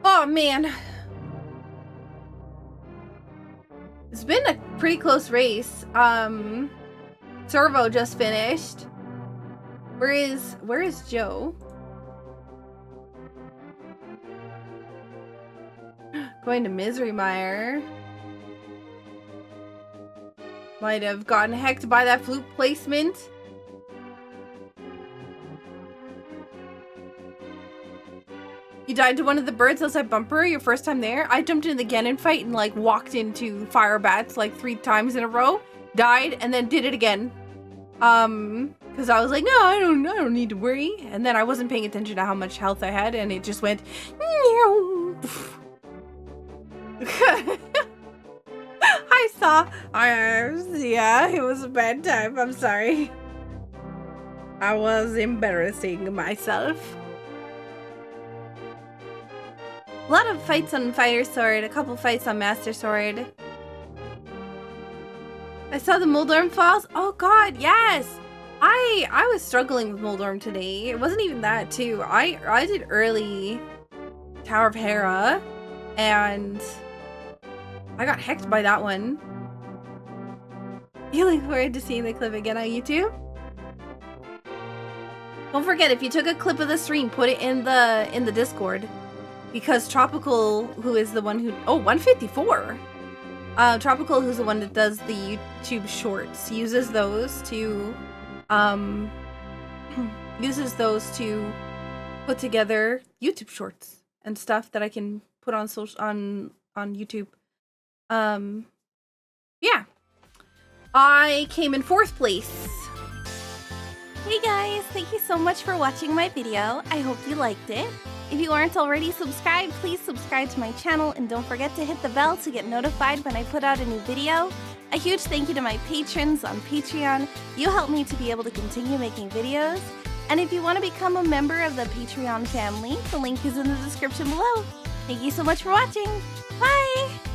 Oh man, it's been a pretty close race. Servo just finished. Where is Joe? Going to Misery Mire. Might have gotten hecked by that flute placement. You died to one of the birds outside Bumper your first time there? I jumped in the Ganon fight and like walked into fire bats like 3 times in a row, died, and then did it again. Because I was like, no, I don't need to worry. And then I wasn't paying attention to how much health I had, and it just went. I saw. Yeah, it was a bad time. I'm sorry. I was embarrassing myself. A lot of fights on Fighter Sword, a couple fights on Master Sword. I saw the Moldorm Falls. Oh god, yes! I was struggling with Moldorm today. It wasn't even that too. I did early Tower of Hera, and I got hecked by that one. You look forward to seeing the clip again on YouTube? Don't forget, if you took a clip of the stream, put it in the Discord. Because Tropical, who is the one who... Oh, 154! Tropical, who's the one that does the YouTube shorts, uses those to... put together YouTube shorts and stuff that I can put on on YouTube. Yeah. I came in 4th place. Hey guys, thank you so much for watching my video. I hope you liked it. If you aren't already subscribed, please subscribe to my channel and don't forget to hit the bell to get notified when I put out a new video. A huge thank you to my patrons on Patreon. You help me to be able to continue making videos. And if you want to become a member of the Patreon family, the link is in the description below. Thank you so much for watching. Bye!